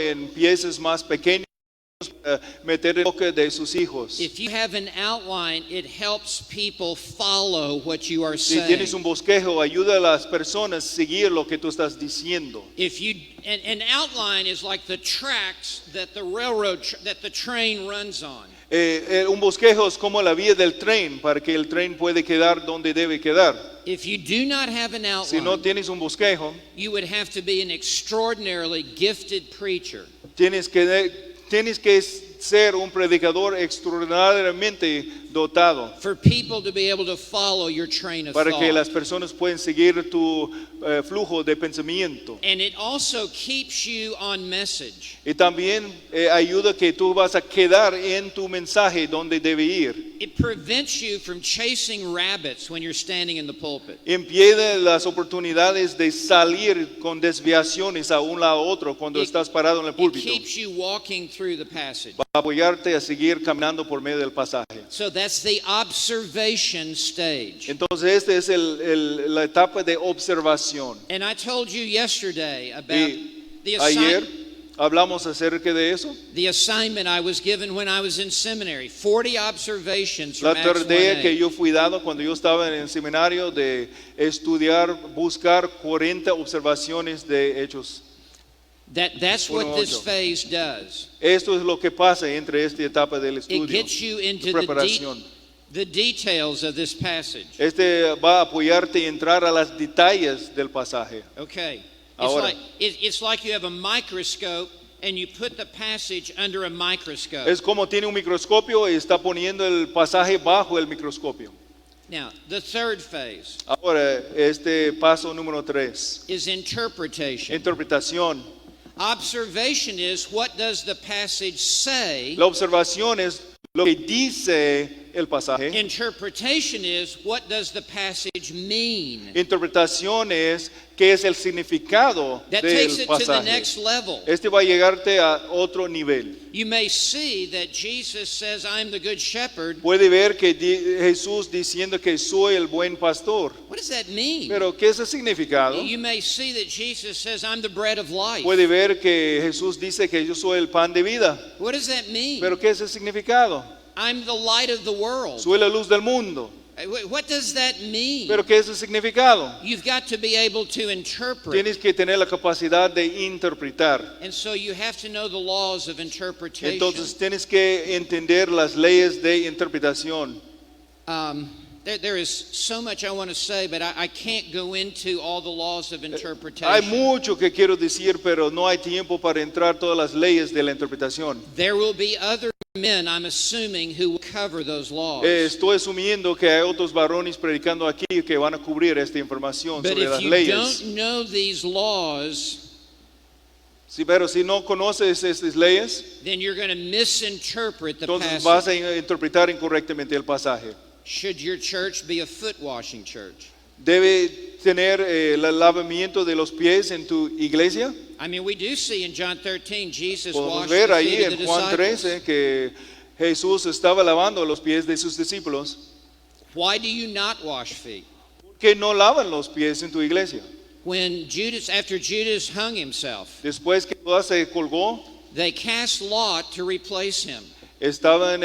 en piezas más pequeñas para meter en la boca de sus hijos. If you have an outline, it helps people follow what you are Si saying. tienes un bosquejo, ayuda a las personas a seguir lo que tú estás diciendo. If you an outline is like the tracks that that the train runs on. Un bosquejo es como la vía del tren para que el tren pueda quedar donde debe quedar. If you do not have an Si no outline, tienes un bosquejo, you would have to be an extraordinarily gifted preacher. tienes que ser un predicador extraordinariamente dotado For people to be able to follow your train of para que thought. las personas puedan seguir tu flujo de pensamiento. And it also keeps you on message. Y también ayuda que tú vas a quedar en tu mensaje donde debe ir. It prevents you from chasing rabbits when you're standing in the pulpit. Impide las oportunidades de salir con desviaciones a un lado a otro cuando It- estás parado en el It púlpito. keeps you walking through the passage. Va a apoyarte a seguir caminando por medio del pasaje. So that's the observation stage. Entonces esta es la etapa de observación. And I told you yesterday about Y the ayer hablamos acerca de eso. the assignment I was given when I was in seminary. 40 observations La from Acts tarea que 1:8. yo fui dado cuando yo estaba en el seminario de estudiar, buscar 40 observaciones de hechos. That's what this 1:8. phase does. Esto es lo que pasa entre esta etapa del It estudio, gets you into de preparación. the details of this passage. Este va a apoyarte a entrar a las detalles del pasaje. Okay. Ahora. It's like you have a microscope and you put the passage under a microscope. Es como tiene un microscopio y está poniendo el pasaje bajo el microscopio. Now, the third phase Ahora, este paso número 3, is interpretation. interpretación. Observation is, what does the passage say? La observación es lo que dice el pasaje. Interpretation is, what does the passage mean? Interpretación es qué es el significado That takes del it to the pasaje. next level. Este va a llegarte a otro nivel. You may see that Jesus says, I'm the good shepherd. Puede ver que Jesús diciendo que soy el buen pastor. What does that mean? Pero ¿qué es el significado? You may see that Jesus says, I'm the bread of life. Puede ver que Jesús dice que yo soy el pan de vida. What does that mean? Pero ¿qué es el significado? I'm the light of the world. Soy la luz del mundo. What does that mean? Pero ¿qué es el significado? You've got to be able to interpret. Tienes que tener la capacidad de interpretar. And so you have to know the laws of interpretation. Entonces tienes que entender las leyes de interpretación. There is so much I want to say, but I can't go into all the laws of interpretation. Hay mucho que quiero decir, pero no hay tiempo para entrar todas las leyes de la interpretación. There will be other men, I'm assuming, who will cover those laws. Estoy asumiendo que hay otros varones predicando aquí que van a cubrir esta información But sobre if las you leyes. don't know these laws, Sí, pero si no conoces estas leyes, then you're going to misinterpret the entonces vas passage. a interpretar incorrectamente el pasaje. Should your church be a foot washing church? Debe tener el lavamiento de los pies en tu iglesia. I mean, we do see in John 13, Jesus Podemos washed ver the ahí feet of the en Juan disciples. 13 que Jesús estaba lavando los pies de sus discípulos. Why do you not wash feet? ¿Por qué no lavan los pies en tu iglesia? After Judas hung himself, Después que Judas se colgó, they cast lot to replace him. estaban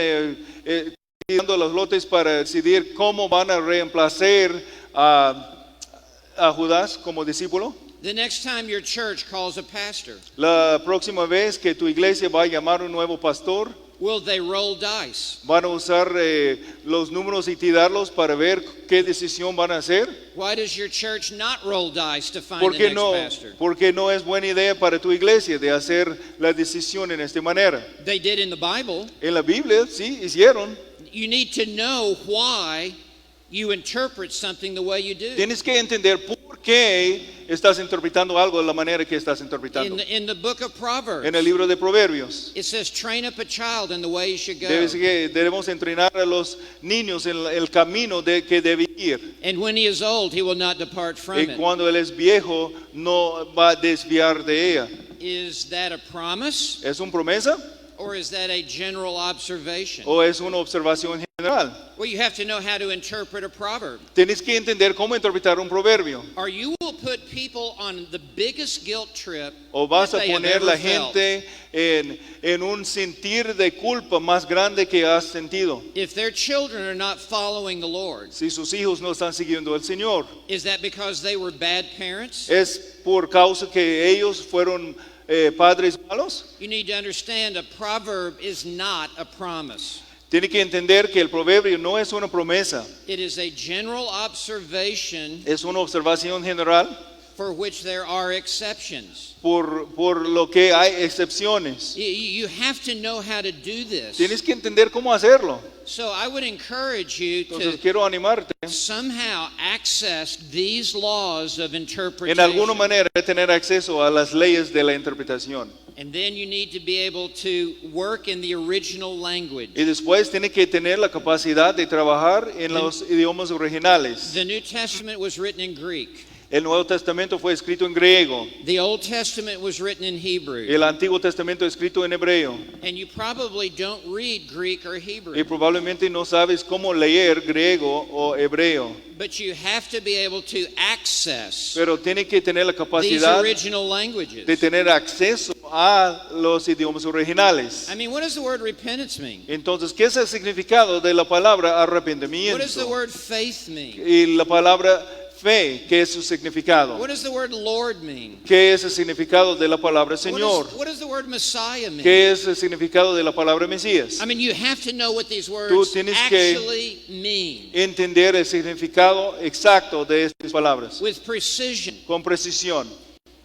dando los lotes para decidir cómo van a reemplazar a Judas como discípulo. The next time your church calls a pastor, La próxima vez que tu iglesia va a llamar un nuevo pastor, will they roll dice? van a usar los números y tirarlos para ver qué decisión van a hacer. Why does your church not roll dice to find ¿Por the qué next no? pastor? Porque no es buena idea para tu iglesia de hacer la decisión en esta manera. They did in the Bible. En la Biblia sí hicieron. You need to know why you interpret something the way you do. Tienes que entender por qué estás interpretando algo de la manera que estás interpretando. In the book of Proverbs, En el libro de Proverbios, it says, train up a child in the way he should go. debemos entrenar a los niños en el camino que debe ir. And when he is old, he will not depart from Y it. cuando él es viejo, no va a desviar de ella. Is that a promise ¿Es una promesa or is that a general observation? o es una observación general? Well, you have to know how to interpret a proverb, Tienes que entender cómo interpretar un proverbio. or you will put people on the biggest guilt trip O vas that a they have poner ever la felt. gente en un sentir de culpa más grande que has sentido. If their children are not following the Lord, Si sus hijos no están siguiendo al Señor, is that because they were bad parents? ¿es por causa que ellos fueron padres malos? You need to understand a proverb is not a promise. Tiene que entender que el proverbio no es una promesa, It is a general observation es una observación general for which there are exceptions. por lo que hay excepciones. You have to know how to do this. Tienes que entender cómo hacerlo. So I would encourage you Entonces to quiero animarte somehow access these laws of en interpretation. alguna manera de tener acceso a las leyes de la interpretación. And then you need to be able to work in the original language. Y después tiene que tener la capacidad de trabajar en los idiomas originales. The New Testament was written in Greek. El Nuevo Testamento fue escrito en griego. The Old Testament was written in Hebrew. El Antiguo Testamento escrito en hebreo. And you probably don't read Greek or Y Hebrew. probablemente no sabes cómo leer griego o hebreo. But you have to be able to access Pero tiene que tener la these capacidad original de languages. tener acceso a los idiomas originales. I mean, what does the word repentance mean? Entonces, ¿qué es el significado de la palabra What arrepentimiento? does the word faith mean? Y la palabra fe, ¿qué es su significado? What does the word Lord mean? ¿Qué es el significado de la palabra Señor? What does the word Messiah mean? ¿Qué es el significado de la palabra Mesías? I mean, you have to know what these words tienes que- actually mean Entender el significado exacto de estas palabras with precision. con precisión.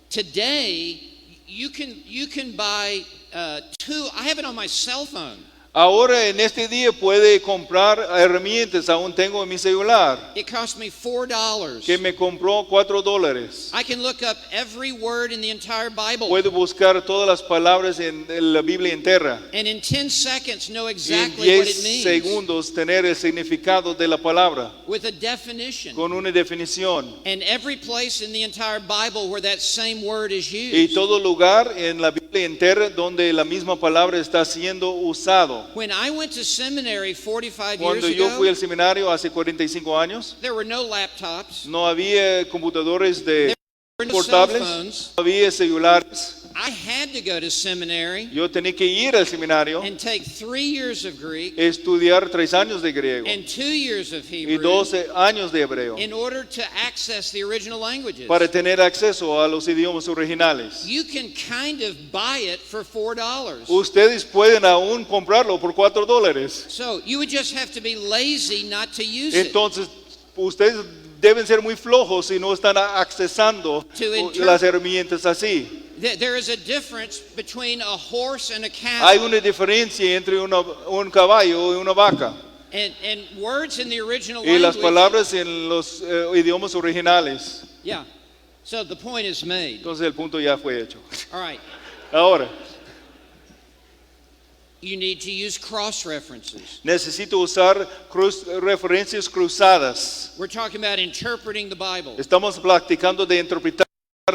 Today, you can buy I have it on my cell phone. Ahora en este día puede comprar herramientas, aún tengo en mi celular, It cost me $4. que me compró $4. I can look up every word in the entire Bible Puedo buscar todas las palabras en la Biblia entera. and in 10 seconds know Y en exactly what it 10 means segundos tener el significado de la palabra with a definition. con una definición. And every place in the entire Bible where that same word is Y used. todo lugar en la Biblia entera donde la misma palabra está siendo usado. When I went to seminary 45 years Cuando yo fui ago, al seminario hace 45 años, there were no laptops, no había computadores de there were no cell portables, phones. no había celulares. I had to go to seminary Yo tenía que ir al seminario, and take 3 years of Greek estudiar 3 años de griego and 2 years of y Hebrew 12 años de hebreo in order to access the original languages. para tener acceso a los idiomas originales. You can kind of buy it for $4. Ustedes pueden aún comprarlo por $4. So you would just have to be lazy not to use it. Entonces, ustedes deben ser muy flojos si no están accesando To las herramientas así. There is a difference between a horse and a Hay cow. una diferencia entre un caballo y una vaca. And words in the original Y las language. palabras en los idiomas originales. Yeah. So the point is made. Entonces el punto ya fue hecho. All right. Ahora, You need to use cross references. necesito usar referencias cruzadas. We're talking about interpreting the Bible. Estamos practicando de interpretar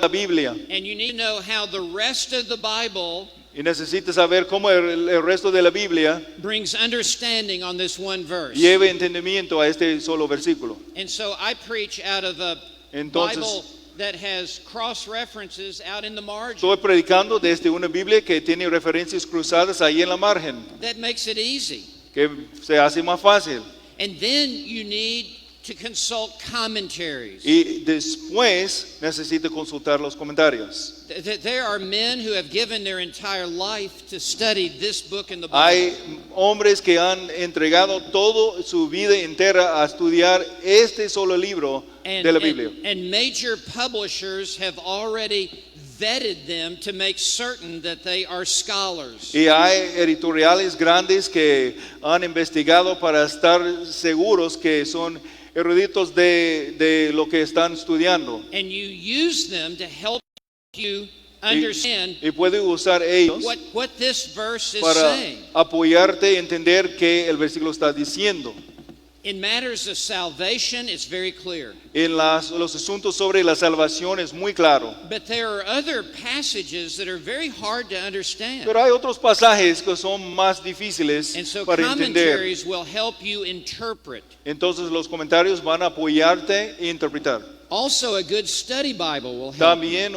la Biblia. And you need to know how the rest of the Bible Y necesitas saber cómo el resto de la Biblia brings understanding on this one verse. lleva entendimiento a este solo versículo. And so I preach out of a Entonces- Bible that has cross references out in the margin. Estoy predicando desde una Biblia que tiene referencias cruzadas ahí en la margen, That makes it easy. que se hace más fácil. And then you need to consult commentaries. Y después necesito consultar los comentarios. There are men who have given their entire life to study this book in the Bible. Hay hombres que han entregado toda su vida entera a estudiar este solo libro de la Biblia. And major publishers have already vetted them to make certain that they are scholars. Y hay editoriales grandes que han investigado para estar seguros que son eruditos de lo que están estudiando. and you use them to help you understand Y puede usar ellos what this verse is para saying. apoyarte y entender qué el versículo está diciendo. In matters of salvation, it's very clear. En los asuntos sobre la salvación es muy claro. But there are other passages that are very hard to understand. Pero hay otros pasajes que son más difíciles And so para entender. commentaries will help you interpret. Entonces los comentarios van a apoyarte e interpretar. Also, a good study Bible will help. También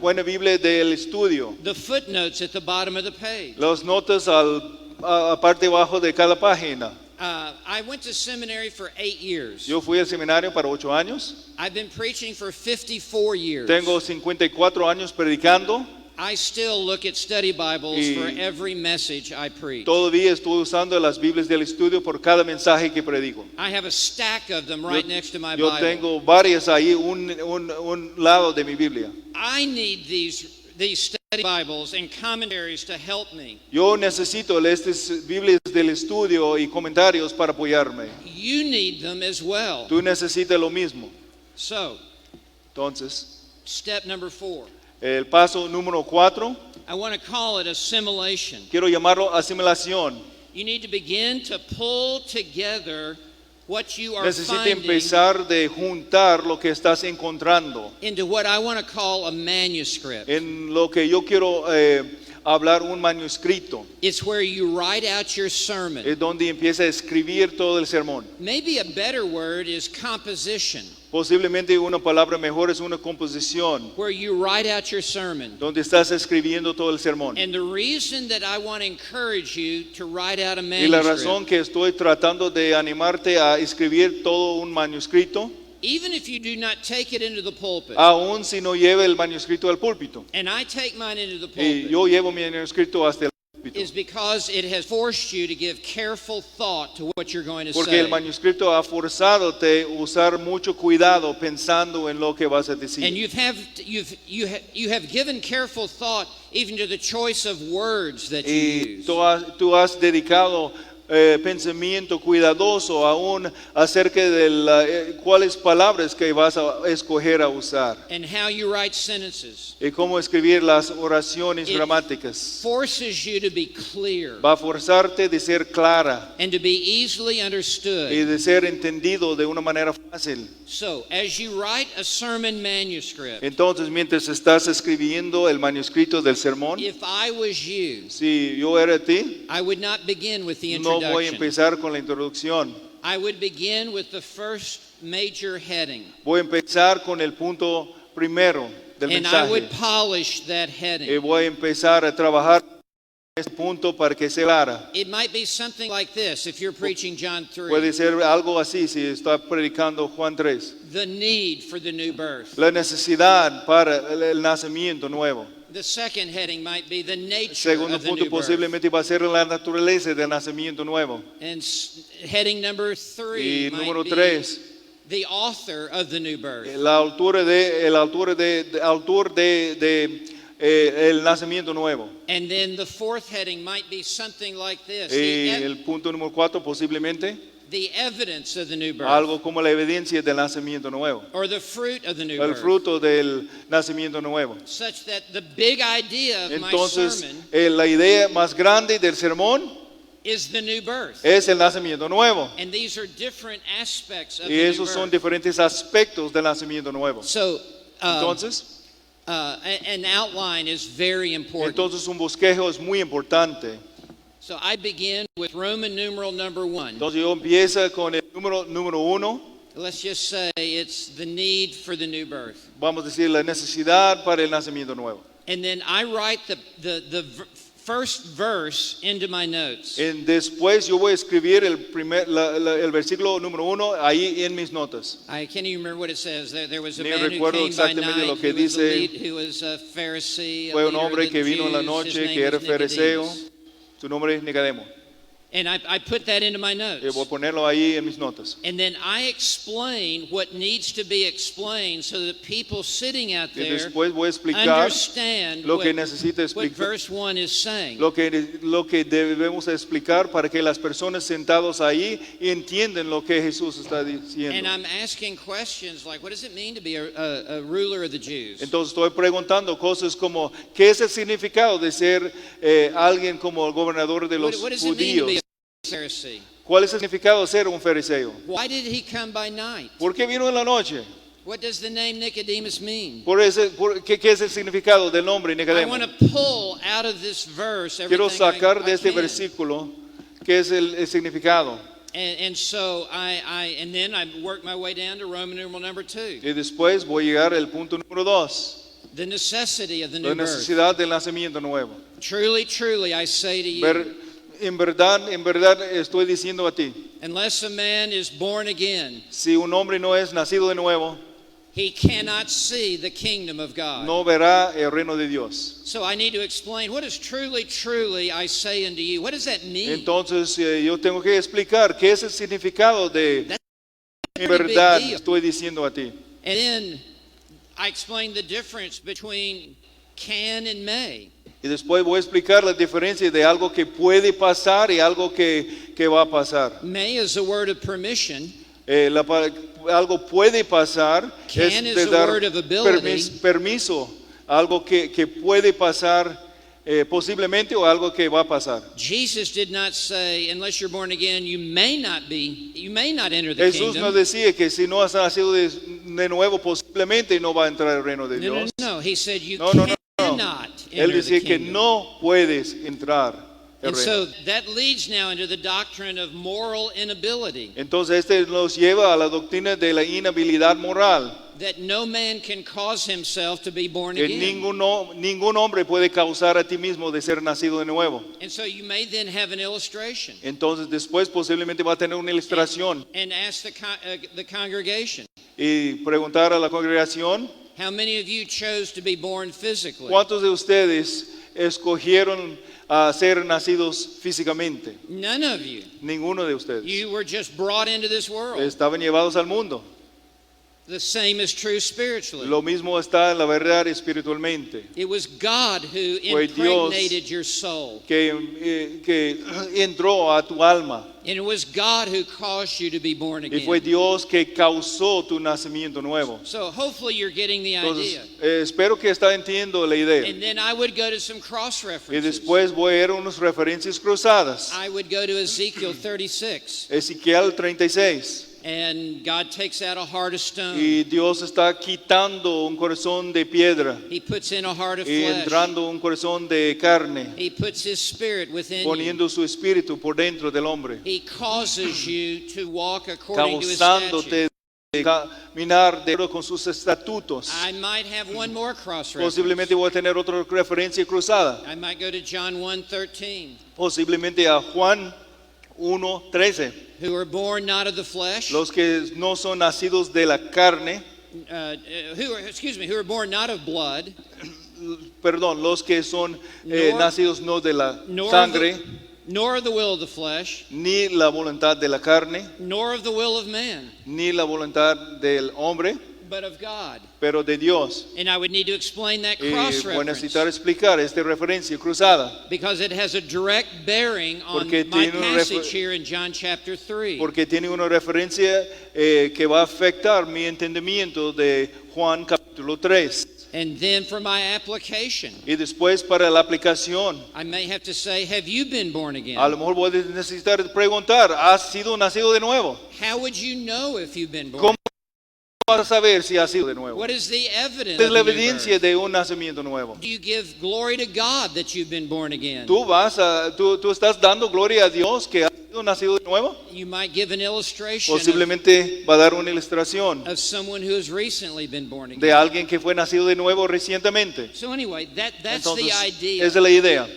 buena Biblia del estudio. The footnotes at the bottom of the page. Las notas a parte abajo de cada página. I went to seminary for 8 years. Yo fui al seminario para 8 años. I've been preaching for 54 years. Tengo 54 años predicando. I still look at study Bibles Y for every message I preach. Todavía estoy usando las Biblias del estudio por cada mensaje que predico. I have a stack of them right next to my Yo Bible. tengo varias ahí, un lado de mi Biblia. I need these study Bibles and commentaries to help me. Yo necesito estas Biblias del estudio y comentarios para apoyarme. You need them as well. Tú necesitas lo mismo. So, Entonces, step number 4. el paso número 4, I want to call it assimilation. quiero llamarlo asimilación. You need to begin to pull together what you are Necesita finding empezar de juntar lo que estás encontrando into what I want to call a manuscript. en lo que yo quiero hablar un manuscrito. It's where you write out your sermon. Es donde empieza a escribir todo el sermón. Maybe a better word is composition, Posiblemente una palabra mejor es una composición, where you write out your sermon. donde estás escribiendo todo el sermón. And the reason that I want to encourage you to write out a Y la razón manuscript, que estoy tratando de animarte a escribir todo un manuscrito, even if you do not take it into the pulpit, aun si no lleve el manuscrito al púlpito, and I take mine into the y pulpit, yo llevo mi manuscrito hasta el púlpito, is because it has forced you to give careful thought to what you're going to porque say. el manuscrito ha forzado a usar mucho cuidado pensando en lo que vas a And decir. you have given careful thought even to the choice of words that you Y use. tú has dedicado pensamiento cuidadoso aún acerca de cuáles palabras que vas a escoger a usar And how you write sentences y cómo escribir las oraciones It- gramáticas. forces you to be clear Va a forzarte de ser clara and to be easily y understood. de ser entendido de una manera fácil. So, as you write a sermon manuscript, Entonces, mientras estás escribiendo el manuscrito del sermón, if I was you, si yo era ti, I would not begin with the no voy a introduction. empezar con la introducción. I would begin with the first major heading. Voy a empezar con el punto primero del And I would mensaje. polish that Y heading. voy a empezar a trabajar en este punto para que sea clara. It might be something like this if you're preaching John 3. Puede ser algo así si está predicando Juan 3. The need for the new birth. La necesidad para el nacimiento nuevo. The second heading might be the nature Segundo of the punto new birth. posiblemente va a ser la naturaleza del nacimiento nuevo. And heading number 3 Y might número be 3, the author of the new birth. el autor de el nacimiento nuevo. And then the fourth heading might be something like this. Y el punto número 4 posiblemente The evidence of the new birth. algo como la evidencia del nacimiento nuevo. Or the fruit of the new El birth. fruto del nacimiento nuevo. Such that the big idea of my Entonces, sermon la idea más grande del sermón is the new birth. es el nacimiento nuevo. And these are different aspects of Y the new esos son birth. diferentes aspectos del nacimiento nuevo. So, Entonces, an outline is very important. entonces un bosquejo es muy importante. So I begin with Roman numeral number 1. Entonces yo empiezo con el número 1. Let's just say it's the need for the new birth. Vamos a decir la necesidad para el nacimiento nuevo. And then I write the first verse into my notes. Después yo voy a escribir el versículo número 1 ahí en mis notas. I can't even remember what it says. There was a Ni man who recuerdo came by exactamente night lo que who was, dice. who was a Pharisee, a Fue un leader of hombre the que vino en la Jews. His noche name que era was fariseo. Nicodemus. Su nombre es Nicodemo. And I put that into my notes. Voy a ponerlo ahí en mis notas. And then I explain what needs to be explained so that people sitting out Y there después voy a explicar understand lo que what, necesita what explicar, verse 1 is saying. lo que debemos explicar para que las personas sentadas ahí entiendan lo que Jesús está And diciendo. I'm asking questions like, what does it mean to be a ruler of the Jews? Entonces estoy preguntando cosas como, ¿qué es el significado de ser alguien como el gobernador de los What does it mean to be judíos? a Pharisee? ¿Cuál es el significado de ser un fariseo? Why did he come by night? ¿Por qué vino en la noche? What does the name Nicodemus mean? ¿Qué es el significado del nombre I Nicodemo? want to pull out of this verse Quiero everything sacar I de este can. versículo qué es el significado. And so and then I work my way down to Roman numeral number 2. Y después voy a llegar al punto número 2, The necessity of the la new birth. necesidad del nacimiento nuevo. Truly, truly, I say to you, En verdad estoy diciendo a ti, unless a man is born again, si un hombre no es nacido de nuevo, he cannot see the kingdom of God. no verá el reino de Dios. So I need to explain, what is truly, truly, I say unto you? What does that mean? Entonces yo tengo que explicar qué es el significado de That's en pretty big verdad deal. estoy diciendo a ti. And then I explain the difference between can and may. Y después voy a explicar la diferencia de algo que puede pasar y algo que va a pasar. May is a word of permission. Algo puede pasar Can es is de a dar word of ability. permiso, algo que puede pasar posiblemente o algo que va a pasar. Jesus did not say, unless you're born again, you may not enter the Jesús no kingdom. decía que si no has nacido de nuevo posiblemente no va a entrar al reino de No, no, Dios. no. He said you No, no, no, no. cannot Él enter the decía que kingdom. no puedes entrar al And reino. so that leads now into the doctrine of moral inability, Entonces este nos lleva a la doctrina de la inhabilidad moral. that no man can cause himself to be born Que again. ningún hombre puede causar a ti mismo de ser nacido de nuevo. And so you may then have an illustration Entonces después posiblemente va a tener una ilustración and ask the congregation, y preguntar a la congregación, how many of you chose to be born physically? ¿cuántos de ustedes escogieron a ser nacidos físicamente? None of you. Ninguno de ustedes. You were just brought into this world. Estaban llevados al mundo. The same is true spiritually. Lo mismo está en la verdad espiritualmente. It was God who Fue Dios impregnated your soul. Que entró a tu alma. And it was God who caused you to be born Y fue again. Dios que causó tu nacimiento nuevo. So hopefully you're getting the Entonces, idea. espero que está entendiendo la idea. And then I would go to some cross Y references. después voy a ir a unas referencias cruzadas. I would go to Ezekiel 36. Ezequiel 36. And God takes out a heart of stone. Y Dios está quitando un corazón de piedra He puts in a heart of y flesh. entrando un corazón de carne, He puts His Spirit within you. poniendo su espíritu por dentro del hombre, He causes you to walk according to His causándote statutes. de caminar de acuerdo con sus estatutos. I might have one more cross reference. Posiblemente voy a tener otra referencia cruzada. I might go to John 1:13. Posiblemente a Juan 1:13. Who are born not of the flesh, Los que no son nacidos de la carne, who are born not of blood, perdón, los que son Nor- nacidos no de la nor sangre, nor of the will of the flesh, ni la voluntad de la carne, nor of the will of man, ni la voluntad del hombre, but of God. pero de Dios. And I would need to explain that Y cross voy a reference necesitar explicar esta referencia cruzada, because it has a direct bearing on Porque my tiene un passage here in John chapter 3. porque tiene una referencia que va a afectar mi entendimiento de Juan capítulo 3. And then for my application, Y después para la aplicación, I may have to say, have you been born again? a lo mejor voy a necesitar preguntar, ¿has sido nacido de nuevo? How would you know if you've been born? ¿Cómo vas a saber si has sido de nuevo? What is the evidence Esta es of la the new evidencia birth? de un nacimiento nuevo. Do you give glory to God that you've been born again? Tú estás dando gloria a Dios que has sido nacido de nuevo. You might give an illustration Posiblemente va a dar una ilustración of someone who has recently been born de again. alguien que fue nacido de nuevo recientemente. So anyway, that's Entonces, the idea. esa es la idea.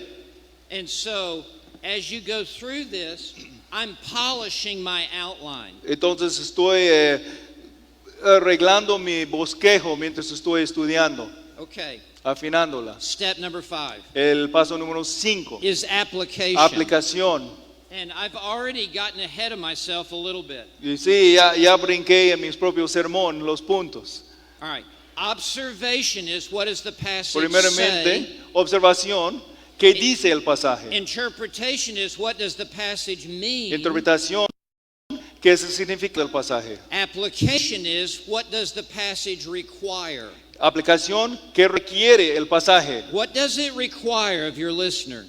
And so as you go through this, I'm polishing my outline. Entonces estoy arreglando mi bosquejo mientras estoy estudiando, Okay, afinándola. step number 5 El paso número 5, is application. aplicación. And I've already gotten ahead of myself a little bit. Y sí, ya brinqué en mis propios sermón los puntos. All right. Observation is what does the passage Primeramente, say? observación, ¿qué dice el pasaje? Interpretation is what does the passage mean? Interpretación, ¿qué significa el pasaje? Application is what does the passage require? Aplicación, ¿qué requiere el pasaje? What does it require of your listener?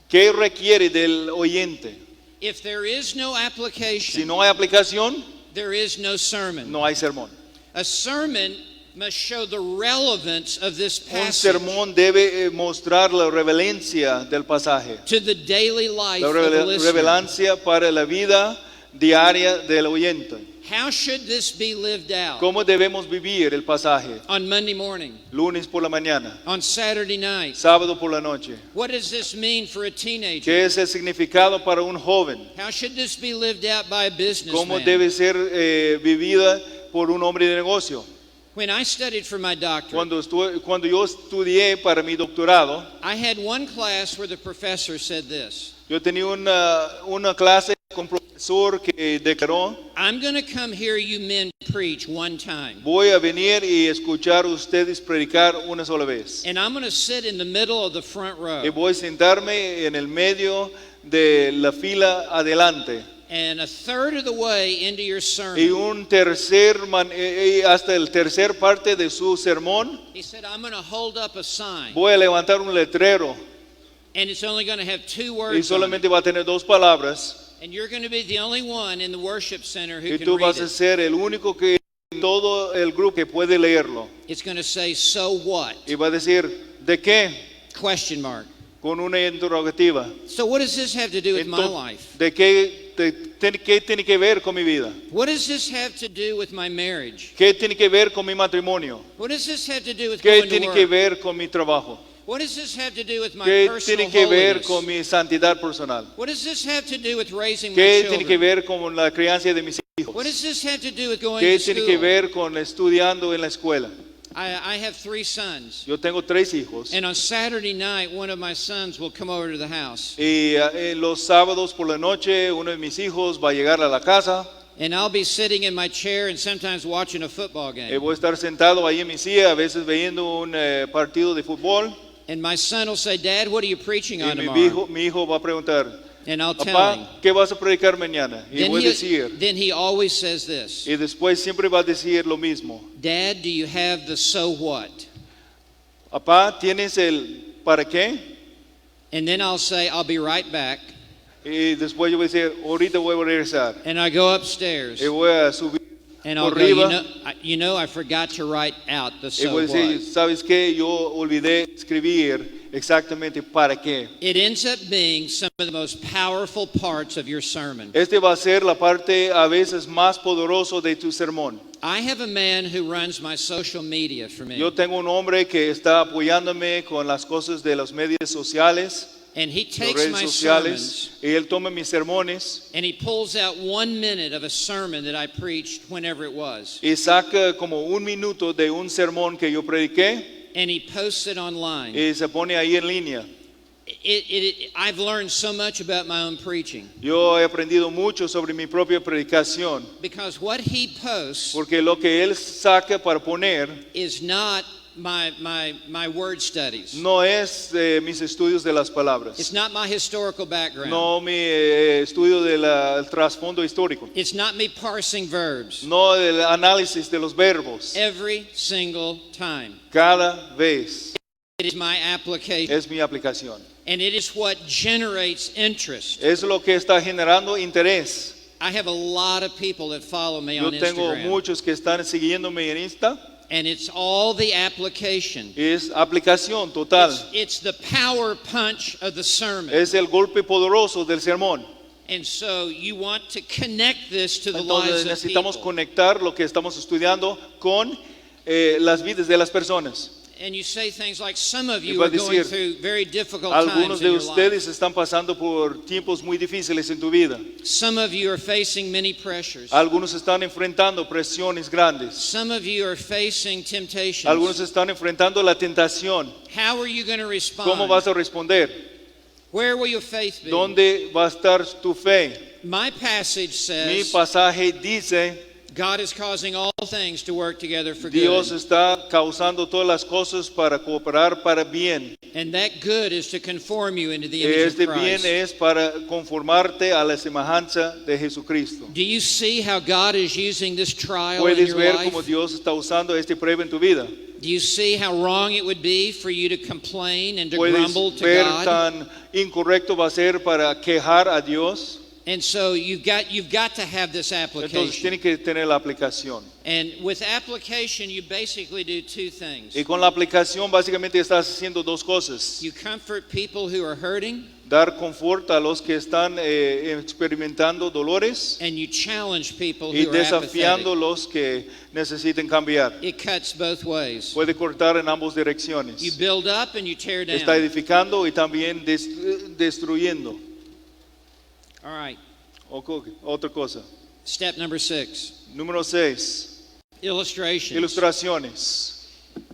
¿Qué requiere del oyente? If there is no application, Si no hay aplicación, there is no sermon. no hay sermón. A sermon must show the relevance of this Un passage sermón debe mostrar la relevancia del pasaje, to the daily life la of the listener. relevancia para la vida diaria del oyente. How should this be lived out? ¿Cómo debemos vivir el pasaje? On Monday morning, Lunes por la mañana, on Saturday night. sábado por la noche. What does this mean for a teenager? ¿Qué es el significado para un joven? How should this be lived out by a ¿Cómo businessman? debe ser vivida por un hombre de negocio? When I studied for my doctorate, Cuando yo estudié para mi doctorado, I had one class where the professor said this: yo tenía una clase con un profesor que declaró: I'm going to come hear you men preach one time, voy a venir y escuchar a ustedes predicar una sola vez. and I'm going to sit in the middle of the front row. Y voy a sentarme en el medio de la fila adelante. And a third of the way into your Y sermon, hasta el tercer parte de su sermón, he said, I'm going to hold up a sign, voy a levantar un letrero and it's only going to have two y words on it. solamente va a tener dos palabras. And you're going to be the only one in the worship center who Y can tú read vas a it. ser el único que todo el grupo que puede leerlo. It's going to say, so what? Y va a decir, ¿de qué? Question mark. Con una interrogativa. So what does this have to do with my Entonces, life? ¿qué tiene que ver con mi vida? What does this have to do with my marriage? ¿Qué tiene que ver con mi matrimonio? What does this have to do with ¿Qué going to tiene que work? ver con mi trabajo? What does this have to do with my ¿Qué personal tiene que ver holiness? con mi santidad personal? What does this have to do with raising my ¿Qué tiene que children? ver con la crianza de mis hijos? What does this have to do with going ¿Qué to tiene que school? ver con estudiando en la escuela? I have 3 sons. Yo tengo 3 hijos And on Saturday night, one of my sons will come over to the house. y los sábados por la noche uno de mis hijos va a llegar a la casa And I'll be sitting in my chair and sometimes watching a football y game. voy a estar sentado ahí en mi silla, a veces viendo un partido de fútbol And my son will say, Dad, what are you preaching y on tomorrow? mi hijo va a preguntar, And I'll tell him. papá, ¿qué vas a predicar mañana? Y Then voy a decir, then he always says this: y después siempre va a decir lo mismo, Dad, do you have the so what? papá, ¿tienes el para qué? And then I'll say, I'll be right back. Y después yo voy a decir, ahorita voy a regresar. And I go upstairs. Y voy a subir And I'll por go, arriba. you know, I forgot to write out the Y so voy a decir, what. ¿sabes qué? Yo olvidé escribir exactamente para qué. It ends up being some of the most powerful parts of your sermon. Este va a ser la parte a veces más poderoso de tu sermón. I have a man who runs my social media for me. Yo tengo un hombre que está apoyándome con las cosas de los medios sociales, And he las takes redes my sociales, sermons y él toma mis sermones and he pulls out 1 minute of a sermon that I preached whenever it was. y saca como un minuto de un sermón que yo prediqué And he posts it online. y se pone ahí en línea. I've learned so much about my own preaching Yo he aprendido mucho sobre mi propia predicación, because what he posts porque lo que él saca para poner is not my word studies. no es mis estudios de las palabras, It's not my historical background. no mi estudio del trasfondo histórico, It's not me parsing verbs. no el análisis de los verbos. Every single time. Cada vez It is my application. es mi aplicación. And it is what generates interest. Es lo que está generando interés. I have a lot of people that follow me Yo on tengo Instagram. muchos que están siguiéndome en Insta. And it's all the application. Es aplicación total. It's the power punch of the sermon. Es el golpe poderoso del sermón. And so you want to connect this to the lives Entonces of necesitamos people. conectar lo que estamos estudiando con las vidas de las personas. And you say things like, some of Y you va a are going decir, through very difficult times Algunos in de your life. ustedes están pasando por tiempos muy difíciles en tu vida. Some of you are facing many pressures. Algunos están enfrentando presiones grandes. Some of you are facing temptations. Algunos están enfrentando la tentación. How are you going to respond? ¿Cómo vas a responder? Where will your faith be? ¿Dónde va a estar tu fe? My passage Mi says pasaje dice, God is causing all things to work together for Dios good. está causando todas las cosas para cooperar para bien. And that good is to conform you into the image Este of bien Christ. es para conformarte a la semejanza de Jesucristo. Do you see how God is using this trial in Puedes your ver life? cómo Dios está usando este prueba en tu vida. Do you see how wrong it would be for you to complain and to Puedes grumble to ver God? tan incorrecto va a ser para quejar a Dios. And so you've got to have this Entonces application. tiene que tener la aplicación. And with application, you basically do two things. Y con la aplicación básicamente estás haciendo dos cosas. You comfort people who are hurting, Dar confort a los que están experimentando dolores and you challenge people y who are desafiando apathetic. los que necesiten cambiar. It cuts both ways. Puede cortar en ambas direcciones. You build up and you tear Está down. edificando y también destruyendo. All right. Otra cosa. Step number 6. Número 6. Illustrations. Ilustraciones.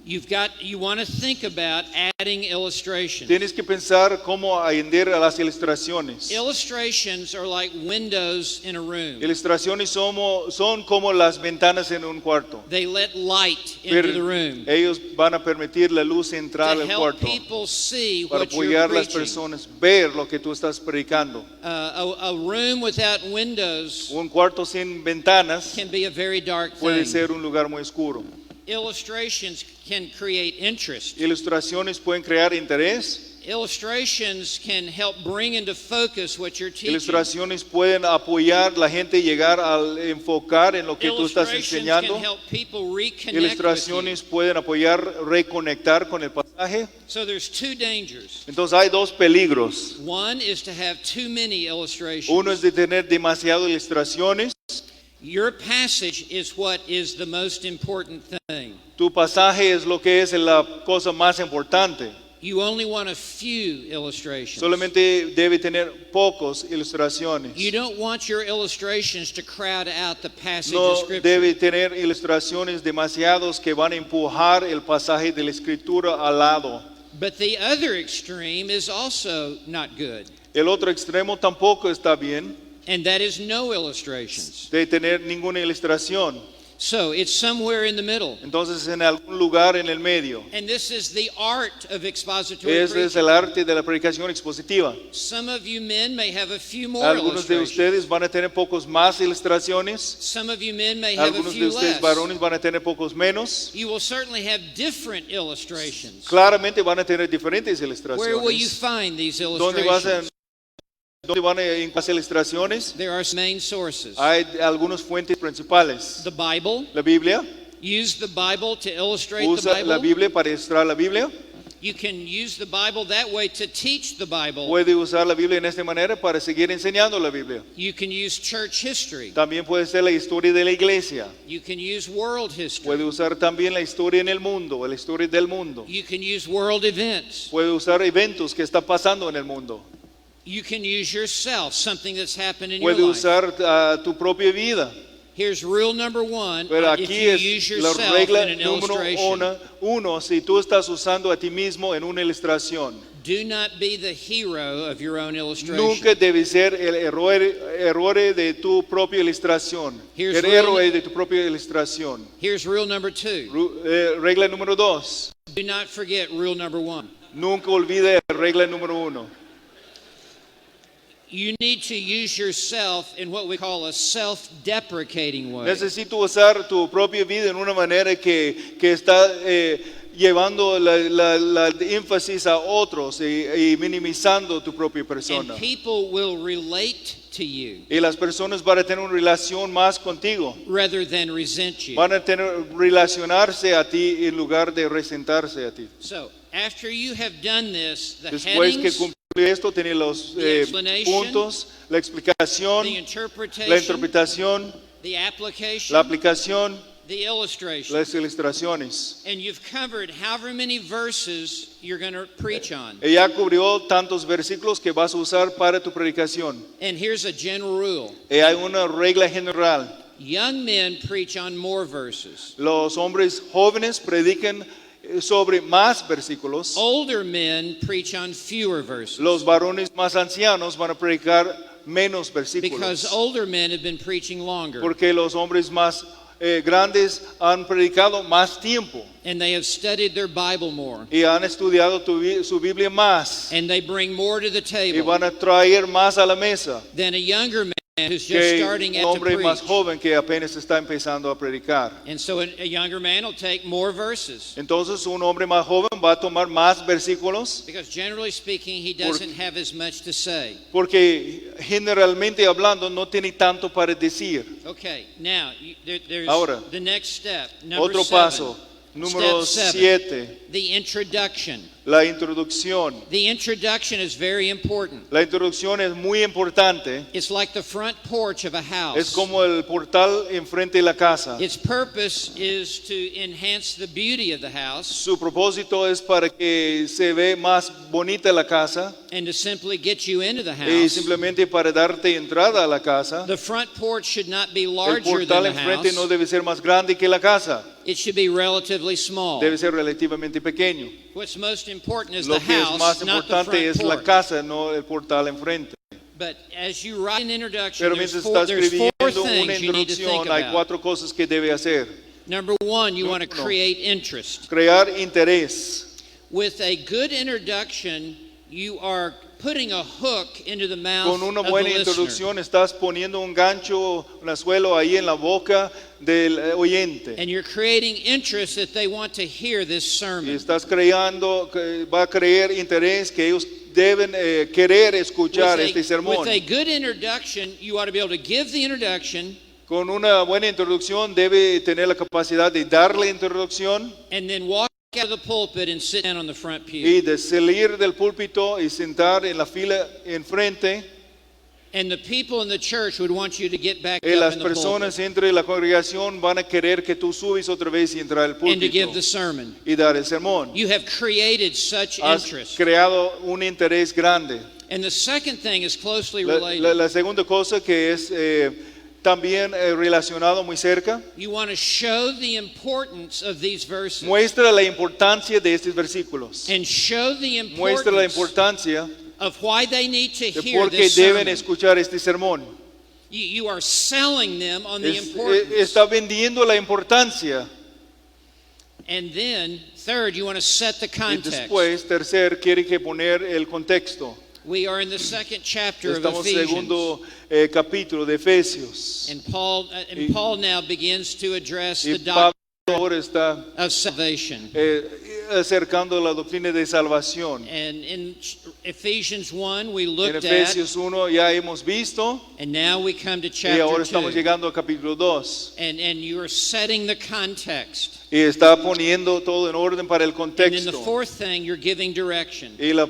You want to think about adding illustrations. Tienes que pensar cómo añadir a las ilustraciones. Illustrations are like windows in a room. Ilustraciones son como las ventanas en un cuarto. They let light into the room Ellos van a permitir la luz entrar to al help cuarto people see para what you're apoyar a las preaching. personas, ver lo que tú estás predicando. A room without windows Un cuarto sin ventanas can be a very dark puede thing. ser un lugar muy oscuro. Illustrations can create interest. Ilustraciones pueden crear interés. Illustrations can help bring into focus what you're teaching. Ilustraciones pueden apoyar a la gente a llegar al enfocar en lo que tú estás Illustrations enseñando. can help people reconnect with Ilustraciones pueden apoyar reconectar con el pasaje. you. So there's two dangers. Entonces hay dos peligros. One is to have too many illustrations. Uno es de tener demasiadas ilustraciones. Your passage is what is the most important thing. Tu pasaje es lo que es la cosa más importante. You only want a few illustrations. Solamente debe tener pocos ilustraciones. You don't want your illustrations to crowd out the passage No of Scripture. debe tener ilustraciones demasiados que van a empujar el pasaje de la escritura al lado. But the other extreme is also not good, El otro extremo tampoco está bien, and that is no illustrations. de tener ninguna ilustración. So it's somewhere in the middle. Entonces en algún lugar en el medio. And this is the art of expository Ese es preaching. el arte de la predicación expositiva. Some of you men may have a few more Algunos de illustrations. ustedes van a tener pocos más ilustraciones. Some of you men may have a Algunos de few ustedes less. varones van a tener pocos menos. You will certainly have different illustrations. Claramente van a tener diferentes Where will you ilustraciones. find these ¿Dónde van a encontrar ilustraciones? There are some main sources. Hay algunas fuentes principales. The Bible. La Biblia. Use the Bible to illustrate the Usa la Bible. Biblia para ilustrar la Biblia. You can use the Bible that way to teach the Bible. Puede usar la Biblia en esta manera para seguir enseñando la Biblia. You can use church history. También puede ser la historia de la iglesia. You can use world history. Puede usar también la historia en el mundo, la historia del mundo. You can use world events. Puede usar eventos que están pasando en el mundo. You can use yourself, something that's happened in your Puede life. usar tu propia vida. Here's rule number 1. Pero If aquí you es use la yourself regla in an número illustration, uno, si tú estás usando a ti mismo en una ilustración. do not be the hero of your own illustration. Nunca debe ser el error de tu propia ilustración. Here's El rule- héroe de tu propia ilustración. Here's rule number 2. Regla número 2. Do not forget rule number 1. Nunca olvide la regla número 1. You need to use yourself in what we call a self-deprecating way. Necesito usar tu propia vida en una manera que está llevando la énfasis a otros y minimizando tu propia persona. And people will relate to you Y las personas van a tener una relación más contigo. rather than resent you. Van a tener relacionarse a ti en lugar de resentarse a ti. So, after you have done this, the Después que headings, cumple esto, tiene los the explanation, puntos, la explicación, the interpretation, la interpretación, the application, la aplicación, the illustration. las ilustraciones. And you've covered however many verses you're going to preach on. Ella cubrió tantos versículos que vas a usar para tu predicación. And here's a general rule. Hay una regla general. Young men preach on more verses. Los hombres jóvenes predican sobre más versículos. Older men preach on fewer verses. Los varones más ancianos van a predicar menos Because versículos. older men have been preaching longer. Porque los hombres más grandes han predicado más tiempo And they have studied their Bible more. y han estudiado su Biblia más And they bring more to the y table van a traer más a la mesa than a younger man who's just que starting un out to hombre más preach. joven que apenas está empezando a predicar. And so a younger man will take more verses. Entonces un hombre más joven va a tomar más versículos Because generally speaking, he doesn't have as much to say. porque generalmente hablando no tiene tanto para decir. Okay, now there's Ahora, the next step. Number Otro 7. paso, número Step 7, The introduction. la introducción. The introduction is very important. La introducción es muy importante. It's like the front porch of a Es house. como el portal enfrente de la casa. Its purpose is to enhance the beauty of the house Su propósito es para que se ve más bonita la casa and to simply get you into the y house. simplemente para darte entrada a la casa. The front porch should not be El larger than portal the enfrente no house. debe ser más grande que la casa. It should be relatively small. Debe ser relativamente pequeño. What's most important is Lo the que es house, más not the importante front es la porch. casa, no el portal enfrente. But as you write an introduction, Pero there's mientras four, estás there's four escribiendo una things you need to think introducción, hay about. 4 cosas que debe hacer. Number 1, you want to Número uno. create interest. Crear interés. With a good introduction, you are putting a hook into the mouth Con una of the buena listener. introducción estás poniendo un gancho, un anzuelo ahí en la boca del oyente. And you're creating interest that they want to hear this Y sermon. estás creando, que va a crear interés que ellos deben querer escuchar este sermón. With a good introduction, you ought to be able to give the introduction Con una buena introducción debe tener la capacidad de dar la introducción and then walk out of the pulpit and sit down on the front pew. y de salir del púlpito y sentar en la fila enfrente. And the people in the church would want you to get back Y up las in the pulpit personas entre la congregación van a querer que tú subes otra vez y entrar al and to give púlpito the sermon. y dar el sermón. You have created such Has interest. creado un interés grande. And the second thing is closely La, related. la segunda cosa que es también relacionado muy cerca, You want to show the importance of these verses muestra la importancia de estos versículos. and show the Muestra la importance importancia of why they need to de hear por qué this deben sermon. escuchar este sermón. You are selling them on the Es- importance. está vendiendo la importancia. And then, third, you want to set the Y context. después, tercer, quiere que poner el contexto. We are in the second chapter of Estamos en Ephesians. segundo capítulo de Efesios. And Paul now begins to address Y the Pablo doctrine ahora está of salvation. acercando la doctrina de salvación. And in Ephesians 1, we En looked at, Efesios 1 ya hemos visto and now we come to y ahora chapter estamos 2. llegando al capítulo 2. And you are setting the context. Y está poniendo todo en orden para el And then the contexto. fourth thing, you're giving direction. Y la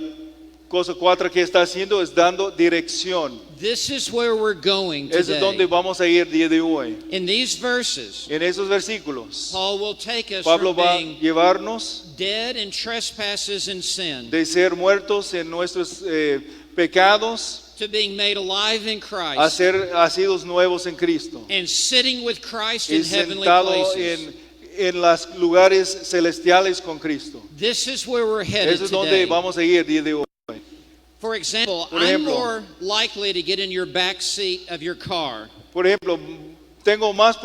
cosa 4 que está haciendo es dando dirección. This is where we're going Ese es donde today. vamos a ir día de hoy. In these verses, En esos versículos, Paul will take us Pablo from va a being llevarnos dead in trespasses and sin de ser muertos en nuestros pecados to being made alive in a Christ ser nacidos nuevos en Cristo and sitting with Christ y in heavenly sentado places. en los lugares celestiales con Cristo. This is where we're headed Eso es donde today. vamos a ir día de hoy. For example, Por I'm ejemplo. more likely to get in your back seat of your car Por ejemplo, tengo más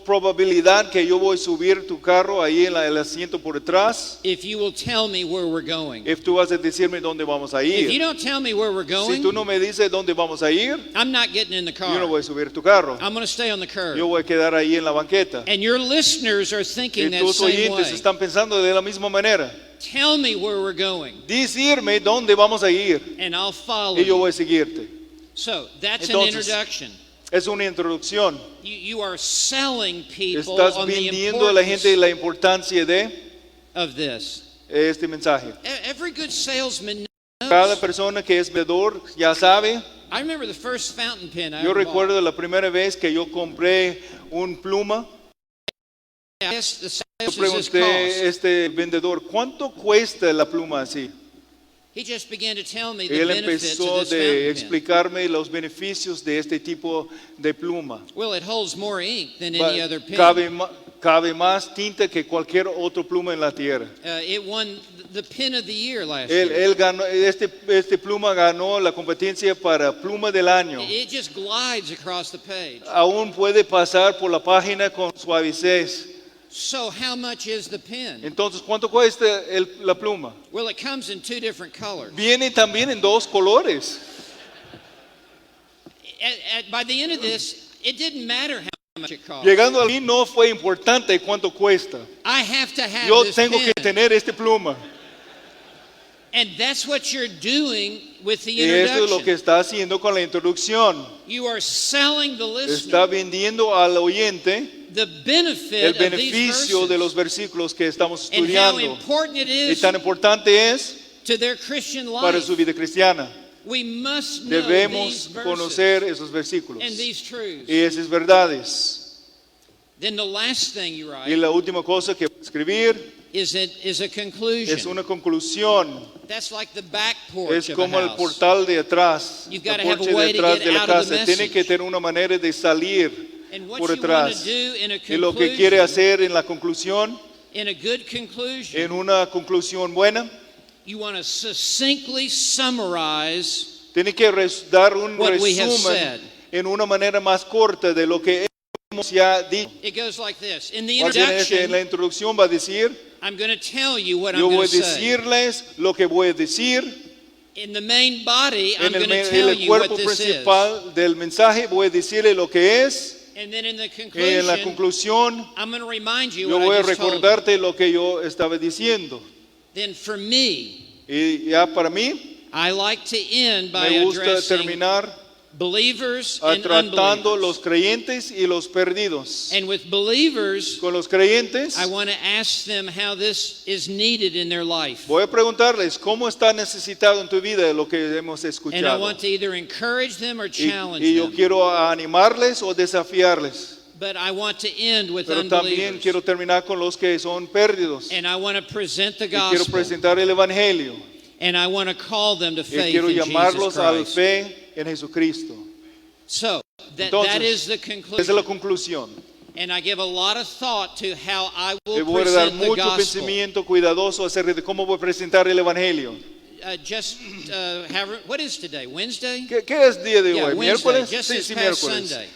probabilidad que yo voy a subir tu carro ahí en el asiento por detrás if you will tell me where we're going. if tú vas a decirme dónde vamos a If you ir. don't tell me where we're Si tú going, no me dices dónde vamos a ir, I'm not getting in the yo no car. voy a subir tu carro. I'm going to stay on the curb. Yo voy a quedar ahí en la banqueta. And your listeners are Y thinking that tus same oyentes way. están pensando de la misma manera. Tell me where we're going, Decirme dónde vamos a ir and I'll follow y yo you. voy a seguirte. So that's an Entonces, introduction. Es una introducción. You are selling people Estás on the vendiendo a la gente importance la importancia de of this. este mensaje. Every good salesman Cada knows. persona que es vendedor ya sabe. I remember the first fountain pen I Yo ever recuerdo la primera vez que yo compré un pluma. bought. I asked the Yo salesman, "Does this pregunté a cost?" este vendedor, ¿cuánto cuesta la pluma así? He just began to tell me the Él benefits empezó of this de fountain pen. explicarme los beneficios de este tipo de pluma. Well, it holds more ink than any other pen. Cabe más tinta que cualquier otro pluma en la tierra. It won the pen of the year last Él year. ganó, este pluma ganó la competencia para pluma del año. It just glides across the page. Aún puede pasar por la página con suavidez. So how much is the pen? Entonces, ¿cuánto cuesta la pluma? Well, it comes in 2 different colors. Viene también en 2 colores. By the end of this, it didn't matter how much it cost. Llegando a mí no fue importante cuánto cuesta. I have to have Yo this tengo que pen. tener este pluma. And that's what you're doing with the Y eso es lo que introduction. está haciendo con la introducción. You are selling the Está listener vendiendo al oyente the benefit el of these beneficio de los verses versículos que estamos and how estudiando. important it Y is tan importante es to their Christian para life. su vida cristiana. We must know Debemos these conocer verses esos versículos and these truths. y esas verdades. Then the last thing you Y write la última cosa que voy a escribir is a conclusion. es una conclusión. That's like the back porch Es of como a el house. portal de atrás, You've la got to have a porche de way to atrás get de la out of the casa. Tiene que message. tener una manera de salir And what por you want atrás. to do in a Y lo que quiere conclusion, hacer en la conclusión, in a good conclusion, en una conclusión buena, you want to succinctly summarize tiene que dar un what we have said. resumen en una manera más corta de lo que hemos ya dicho. It goes like this. In the En la introduction, introducción va a decir, I'm going to tell you what yo I'm voy going a to say. decirles lo que voy a decir. In the main body, I'm En going to el tell you what cuerpo this is. principal del mensaje voy a decirle lo que es. And then in the Y en la conclusion, conclusión, I'm going to remind you yo what voy a I just told you. recordarte lo que yo estaba diciendo. Then for me, Y ya para mí, I like to end by me gusta addressing terminar believers and tratando unbelievers. los creyentes y los perdidos. And with believers, Con los creyentes, I want to ask them how this is needed in their life. voy a preguntarles cómo está necesitado en tu vida lo que hemos And I escuchado. want to either encourage them or Y, challenge y yo them. quiero animarles o desafiarles. But I want to end with Pero también unbelievers. quiero terminar con los que son perdidos. And I want to present the Y quiero gospel. presentar el evangelio. And I want to call them to Y faith quiero in Jesus llamarlos al Christ. fe en Jesucristo. So, that Entonces, is the esa es conclusion. la conclusión. And I give a lot of thought to how I Le will voy a dar present the mucho gospel. pensamiento cuidadoso acerca de cómo voy a presentar el evangelio. What is today? Wednesday? ¿Qué es día de Yeah, hoy? Wednesday, ¿Miércoles? just Sí, this sí, past miércoles. Sunday.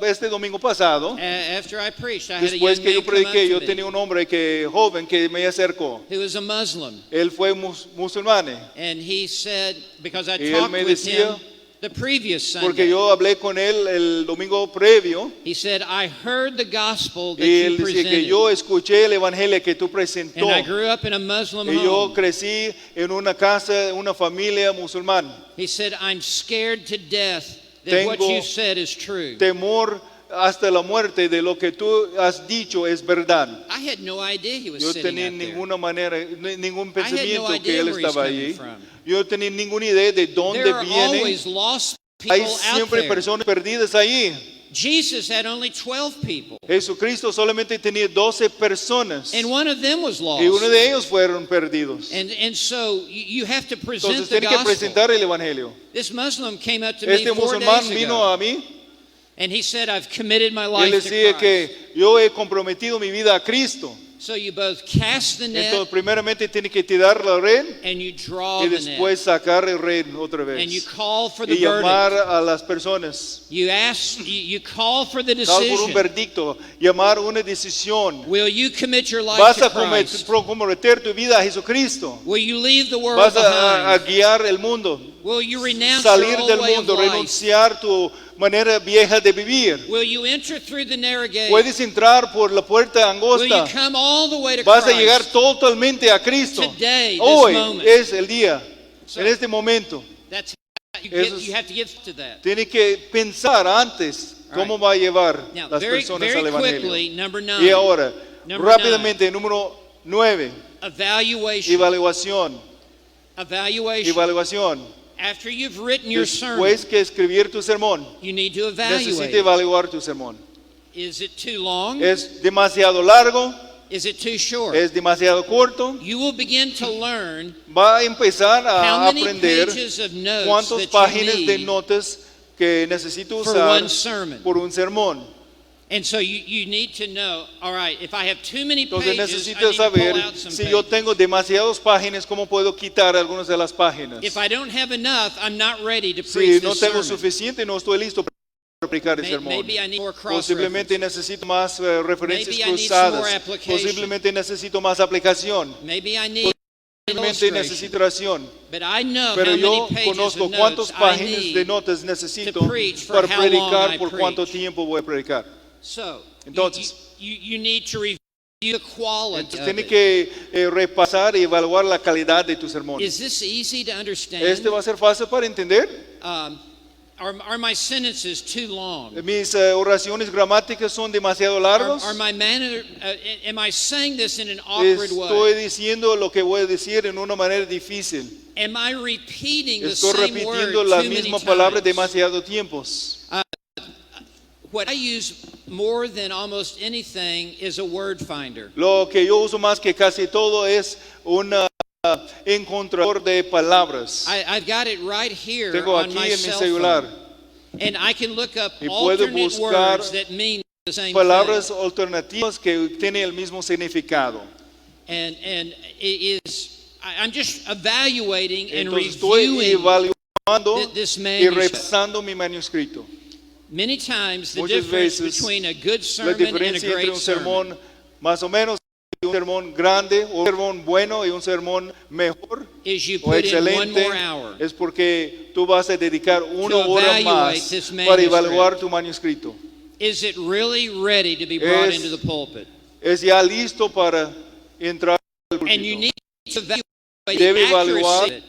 Este domingo pasado, After I preached, I had a después young que yo man come up prediqué, to yo me tenía un hombre joven que me acercó. who was a Muslim. Él fue musulmán. And he said, because I Y él talked me with decía, him the previous Porque Sunday, yo hablé con él el domingo previo. he said, I heard the gospel that Y él you decía que presented. yo escuché el evangelio que tú presentó. And I grew up in a Muslim Y yo home. crecí en una casa, una familia musulmán. He said, I'm scared to death that what Tengo you said is true. Temor hasta la muerte de lo que tú has dicho es verdad. I had no idea he was Yo sitting tenía out there. ninguna manera, ningún I had no pensamiento que idea él where he's estaba coming allí. from. Yo tenía ninguna idea de dónde There are viene. always lost Hay people out siempre there. personas perdidas allí. Jesus had only 12 people, Jesucristo solamente tenía 12 personas. and one of them was lost. Y uno de ellos fueron perdidos. And so you have to present Entonces the tiene que gospel. presentar el evangelio. This Muslim came up to me Este 4 musulmán days vino ago, a mí and he said, I've committed my y life él to decía Christ. que yo he comprometido mi vida a Cristo. So you both cast the net Entonces primeramente tiene que tirar la red and you draw y the después net. sacar el red otra And you vez. call for the Y llamar verdict. a las personas. You call for the Dar por un decision. verdicto, llamar una decisión. Will you commit your life Vas to a Christ? comprometer tu vida a Jesucristo. Will you leave the world Vas a behind? guiar el mundo. Will you renounce Salir your old del way of mundo, life? renunciar tu manera vieja de vivir. Will you enter through the narrow gate? Puedes entrar por la puerta Will you angosta. come all the way to Vas a Christ? llegar totalmente a Cristo. Today, this Hoy moment. es el día. So- En este momento. That's Eso es- you have to give to that. Tiene que pensar antes cómo va a llevar Now, las very, personas very al evangelio. quickly, number Y 9, ahora, Number rápidamente, número 9, evaluation. evaluación. Evaluation. Evaluación. After you've written your sermon, Después que escribir tu sermón, you need to necesita evaluate. evaluar tu sermón. Is it too long? ¿Es demasiado largo? Is it too short? ¿Es demasiado corto? You will begin to learn Va a empezar how a many aprender pages of notes cuántas that páginas you de need. notas que necesito for usar one sermon. por un sermón. And so you need to know, all right, if I have too many Entonces pages, I necesito need to saber pull out some si yo pages. tengo demasiadas páginas, cómo puedo quitar algunas de las páginas. If I don't have enough, I'm not ready to Si preach no this tengo sermon. suficiente, no estoy listo para predicar el sermón. Maybe I need more cross Posiblemente necesito más referencias Maybe I need some more cruzadas. application. Posiblemente necesito más aplicación. Maybe I need Posiblemente illustration. necesito oración. But I know Pero how yo many pages conozco of cuántas notes I páginas de need. notas necesito to preach for para how long predicar I por cuánto preach. tiempo voy a predicar. So, Entonces, you need to review the quality Entonces of tiene it. que repasar y evaluar la calidad de tu sermón. Is this easy to understand? ¿Este va a ser fácil para entender? Are my sentences too long? Mis oraciones gramáticas son demasiado largos. Are my manner, am I saying this in an awkward Estoy way? diciendo lo que voy a decir en una manera difícil. Am I repeating the Estoy same word repitiendo la too many misma palabra times? demasiado tiempos. What I use more than almost anything is a word finder. Lo que yo uso más que casi todo es un encontrador de palabras. I've got it right here Tengo on aquí my en mi cell celular phone. And I can look up Y puedo alternate buscar words that mean the same palabras thing. alternativas que tienen el mismo significado. And it is, I'm just evaluating and Entonces estoy reviewing evaluando this y manuscript. repasando mi manuscrito. Many times the Muchas difference veces between a good La sermon and a diferencia entre great un sermon sermón más o menos y un sermón grande o un sermón bueno y un sermón mejor is you o put in one excelente more hour. es porque tú vas a dedicar una hora evaluate más this para manuscript. evaluar tu manuscrito. Is it really ready to be brought Es- into the pulpit? Es ya listo para entrar al And you púlpito. need to evaluate Debe the evaluar accuracy of it.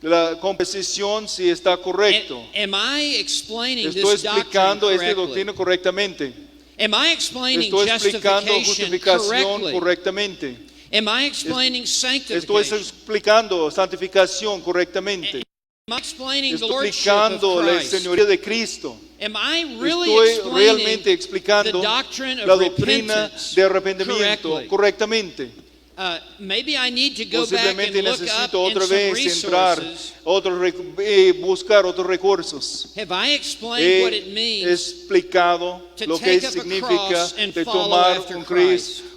La composición si está correcto. Am I explaining Estoy this doctrine explicando esta correctly? doctrina correctamente. Am I explaining Estoy explicando justification justificación correctly? correctamente. Am I explaining Estoy sanctification? explicando santificación correctamente. Am I explaining the Estoy lordship of explicando la Christ? señoría de Cristo. Am I really Estoy realmente explaining explicando the doctrine of la doctrina repentance de arrepentimiento correctly? correctamente. Maybe I need to go back and Posiblemente look up necesito in otra some vez entrar, resources. buscar otros recursos. Have I explained what it He means explicado to lo que take up a significa cross and de follow tomar after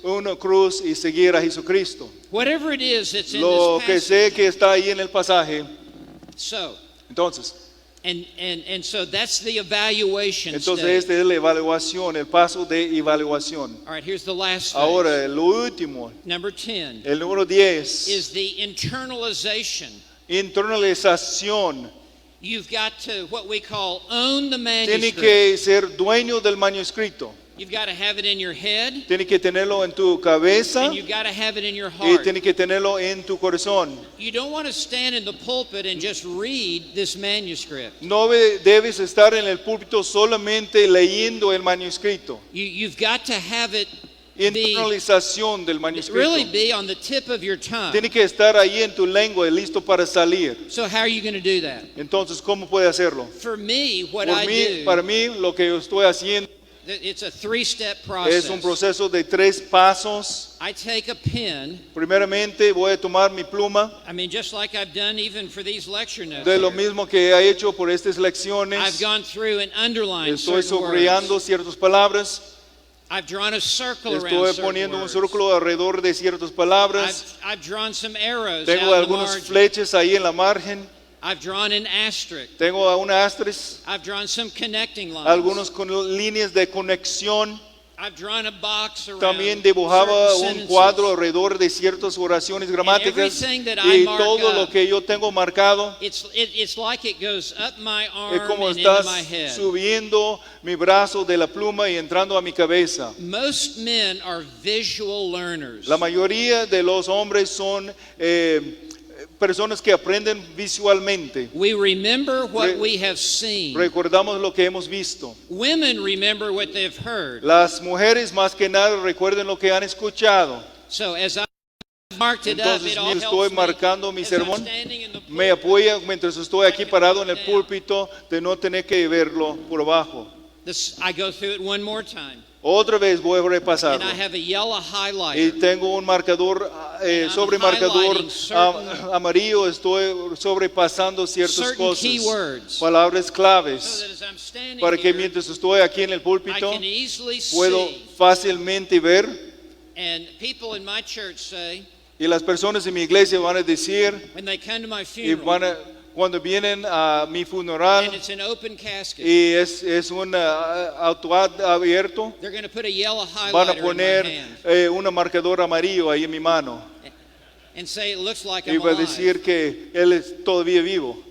una cruz y seguir a Jesucristo. whatever it is that's in Lo this que passage? sé que está ahí en el pasaje. So, Entonces, and so that's the evaluation entonces stage. esta es la evaluación, el paso de evaluación. All right, here's the last phase. Ahora, lo último, Number 10 el número 10, is the internalization. internalización. You've got to, what we call, own the Tiene manuscript. que ser dueño del manuscrito. You've got to have it in your head, Tiene que tenerlo en tu cabeza and you've got to have it in your y heart. tiene que tenerlo en tu corazón. You don't want to stand in the pulpit and just read this manuscript. No debes estar en el púlpito solamente leyendo el manuscrito. You've got to have it Internalización del really manuscrito. be on the tip of your tongue. Tiene que estar ahí en tu lengua, listo para salir. So how are you going to do that? Entonces, ¿cómo puede hacerlo? For me, what Por I mí, do, para mí, lo que yo estoy haciendo it's a three-step es un process. proceso de 3 pasos. I take a pen. Primeramente, voy a tomar mi pluma, I mean, just like I've done even for these lecture notes. de lo here. mismo que he hecho por estas I've lecciones. gone through and underlined Estoy certain subrayando words. ciertas palabras. I've drawn a circle around Estoy certain poniendo un words. círculo alrededor de ciertas palabras. I've drawn some arrows Tengo out in the algunas margin. flechas ahí en la margen. I've drawn an asterisk. Tengo un asterisk. I've drawn some connecting lines. Algunos con líneas de conexión. I've drawn a box around También dibujaba certain un sentences. cuadro alrededor de ciertas oraciones gramáticas. everything that I Y mark todo lo up, que yo tengo marcado It's like it goes up my es arm como and into estás my head. subiendo mi brazo de la pluma y entrando a mi cabeza. Most men are visual learners. La mayoría de los hombres son personas que aprenden visualmente. We remember what Re- we have seen. Recordamos lo que hemos visto. Women remember what they've heard. Las mujeres más que nada recuerden lo que han escuchado. So as I marked it up, Entonces, it all mientras helps estoy marcando mi me as I'm sermón, standing in the me pulpit. apoya mientras estoy aquí parado en el púlpito de no tener que verlo por abajo. I go through it one more time. Otra vez voy a And repasarlo. I have a yellow Y highlighter. tengo un marcador, I'm sobre marcador highlighting certain- amarillo. Estoy sobrepasando ciertas certain cosas, keywords. palabras So claves, that as I'm standing para que here, mientras estoy aquí en el I púlpito can easily puedo see. fácilmente ver. And people in my church say, Y las personas en mi iglesia van a decir, when they come to my y funeral, cuando vienen a mi funeral, and it's an open casket, y es un autoad abierto, they're going to put a yellow van a highlighter in my poner hand una marcador amarillo ahí en mi mano. and say it looks like Y I'm va a alive. decir que él es todavía vivo.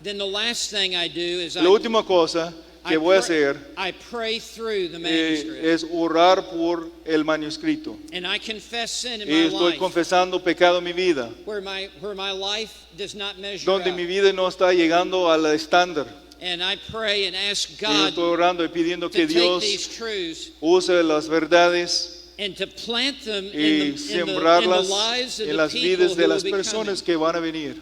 Then the last thing I do is La última cosa que voy a hacer I pray through the manuscript. es orar por el manuscrito. And I confess sin in Y my estoy life confesando pecado en mi vida, where my life does not measure donde up. mi vida no está llegando al estándar. And I pray and ask Y yo God estoy orando y pidiendo to que take Dios these truths use las verdades and to plant them y in the sembrarlas lives of en the las people vidas de who las will be personas coming. que van a venir.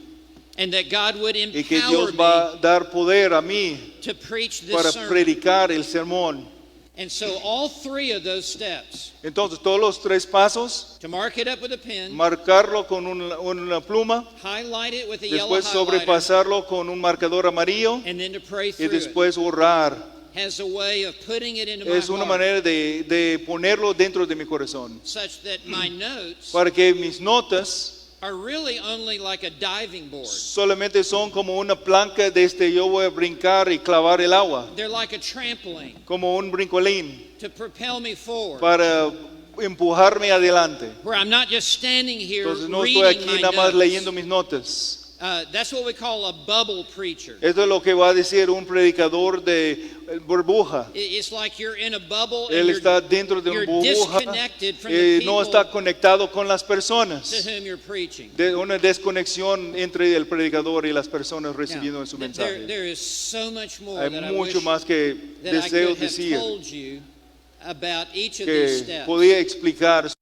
And that God would Y que empower Dios va me a dar poder a mí to preach this para sermon. predicar el sermón. And so all three of those steps, Entonces, todos los tres pasos, to mark it up with a pen, marcarlo con una pluma, highlight it with a yellow después highlighter, sobrepasarlo con un marcador amarillo and then to pray y through it, después orar. has a way of putting it into Es my una heart, manera de ponerlo dentro de mi corazón, such that my notes para que mis notas are really only like a diving board. solamente son como una planca desde yo voy a brincar y clavar el agua, They're like a trampoline como un brincolín to propel me forward, para empujarme adelante. where I'm not just standing here Entonces no reading estoy aquí my nada más notes. leyendo mis notas. That's what we call a bubble preacher. Esto es lo que va a decir un predicador de burbuja. It's like you're in a bubble and Él está dentro de you're una burbuja disconnected from the y no people está conectado con las to personas. whom you're preaching. De una desconexión entre el predicador y las personas recibiendo Now, su there mensaje. is so much more Hay that I mucho wish más que that I deseo could have decir, told you about each of these que steps. podía explicar sobre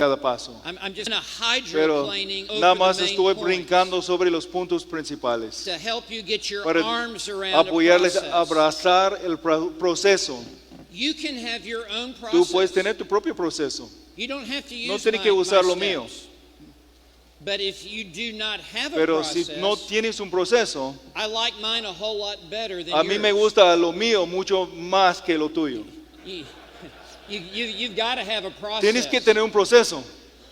cada paso. I'm just Pero hydroplaning nada over más the main estoy points brincando sobre los puntos principales to help you get your para arms around a apoyarles a process. abrazar el proceso. You can have your own Tú puedes process. tener tu propio proceso. You don't have to use No tienes my, que usar my lo mío. steps. But if you do not have a Pero si process, no tienes un proceso, I like mine a whole lot better than a mí me yours. gusta lo mío mucho más que lo tuyo. You've got to have a process. Tienes que tener un proceso.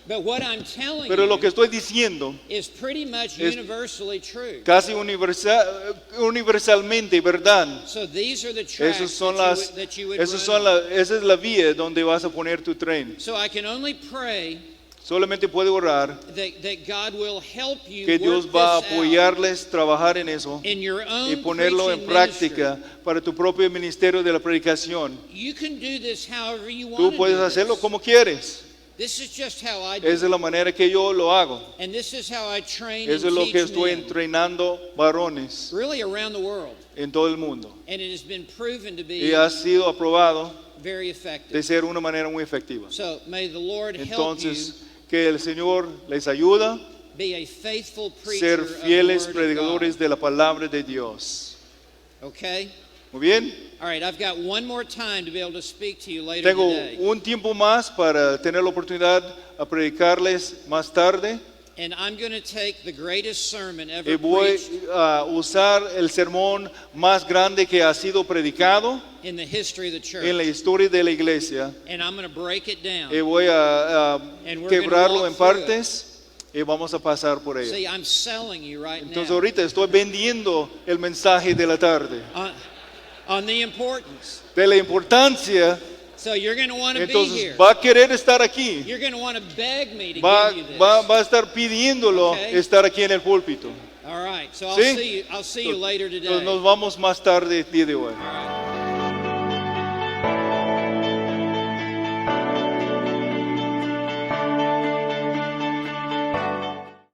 But what I'm telling Pero lo you que estoy diciendo is pretty much es universally true. casi universalmente verdad. So these are the tracks Esas son that, las, that you would esas run son on. esa es la vía donde vas a poner tu tren. So I can only pray Solamente puedo orar that God will help you que Dios work va a this out apoyarles, trabajar en eso in your own y ponerlo en preaching práctica ministry. para tu propio ministerio de la predicación. You can do this however you want Tú to puedes do hacerlo this. como quieres. This is just how I do Esa es it. la manera que yo lo hago. And this is how I train Eso es and lo que teach estoy men, entrenando varones really around the world. en todo el mundo. And it has been proven to Y be ha sido aprobado very de effective. ser una manera muy efectiva. So may the Lord help you Entonces, que el Señor les ayuda be a faithful a preacher ser of the fieles word of predicadores God. de la palabra de Dios. Okay? Muy bien. All right, I've got one more time to be able to speak to you later Tengo today. un tiempo más para tener la oportunidad a predicarles más tarde. And I'm going to take the greatest sermon Y ever voy preached a usar el sermón más grande que ha sido predicado in the history of the church. en la historia de la iglesia. And I'm going to break it down. Y voy a And we're gonna quebrarlo walk en through partes y vamos a pasar por ella. See, I'm selling you right Entonces now ahorita estoy vendiendo el mensaje de la tarde, on the importance. de la importancia. So you're going to want to be Entonces here. va a querer estar aquí, You're going to want to beg me to va, give you this. va a estar pidiéndolo Okay. estar aquí en el púlpito. All right. So ¿Sí? I'll see you later today. Entonces nos vamos más tarde el día de hoy. All right.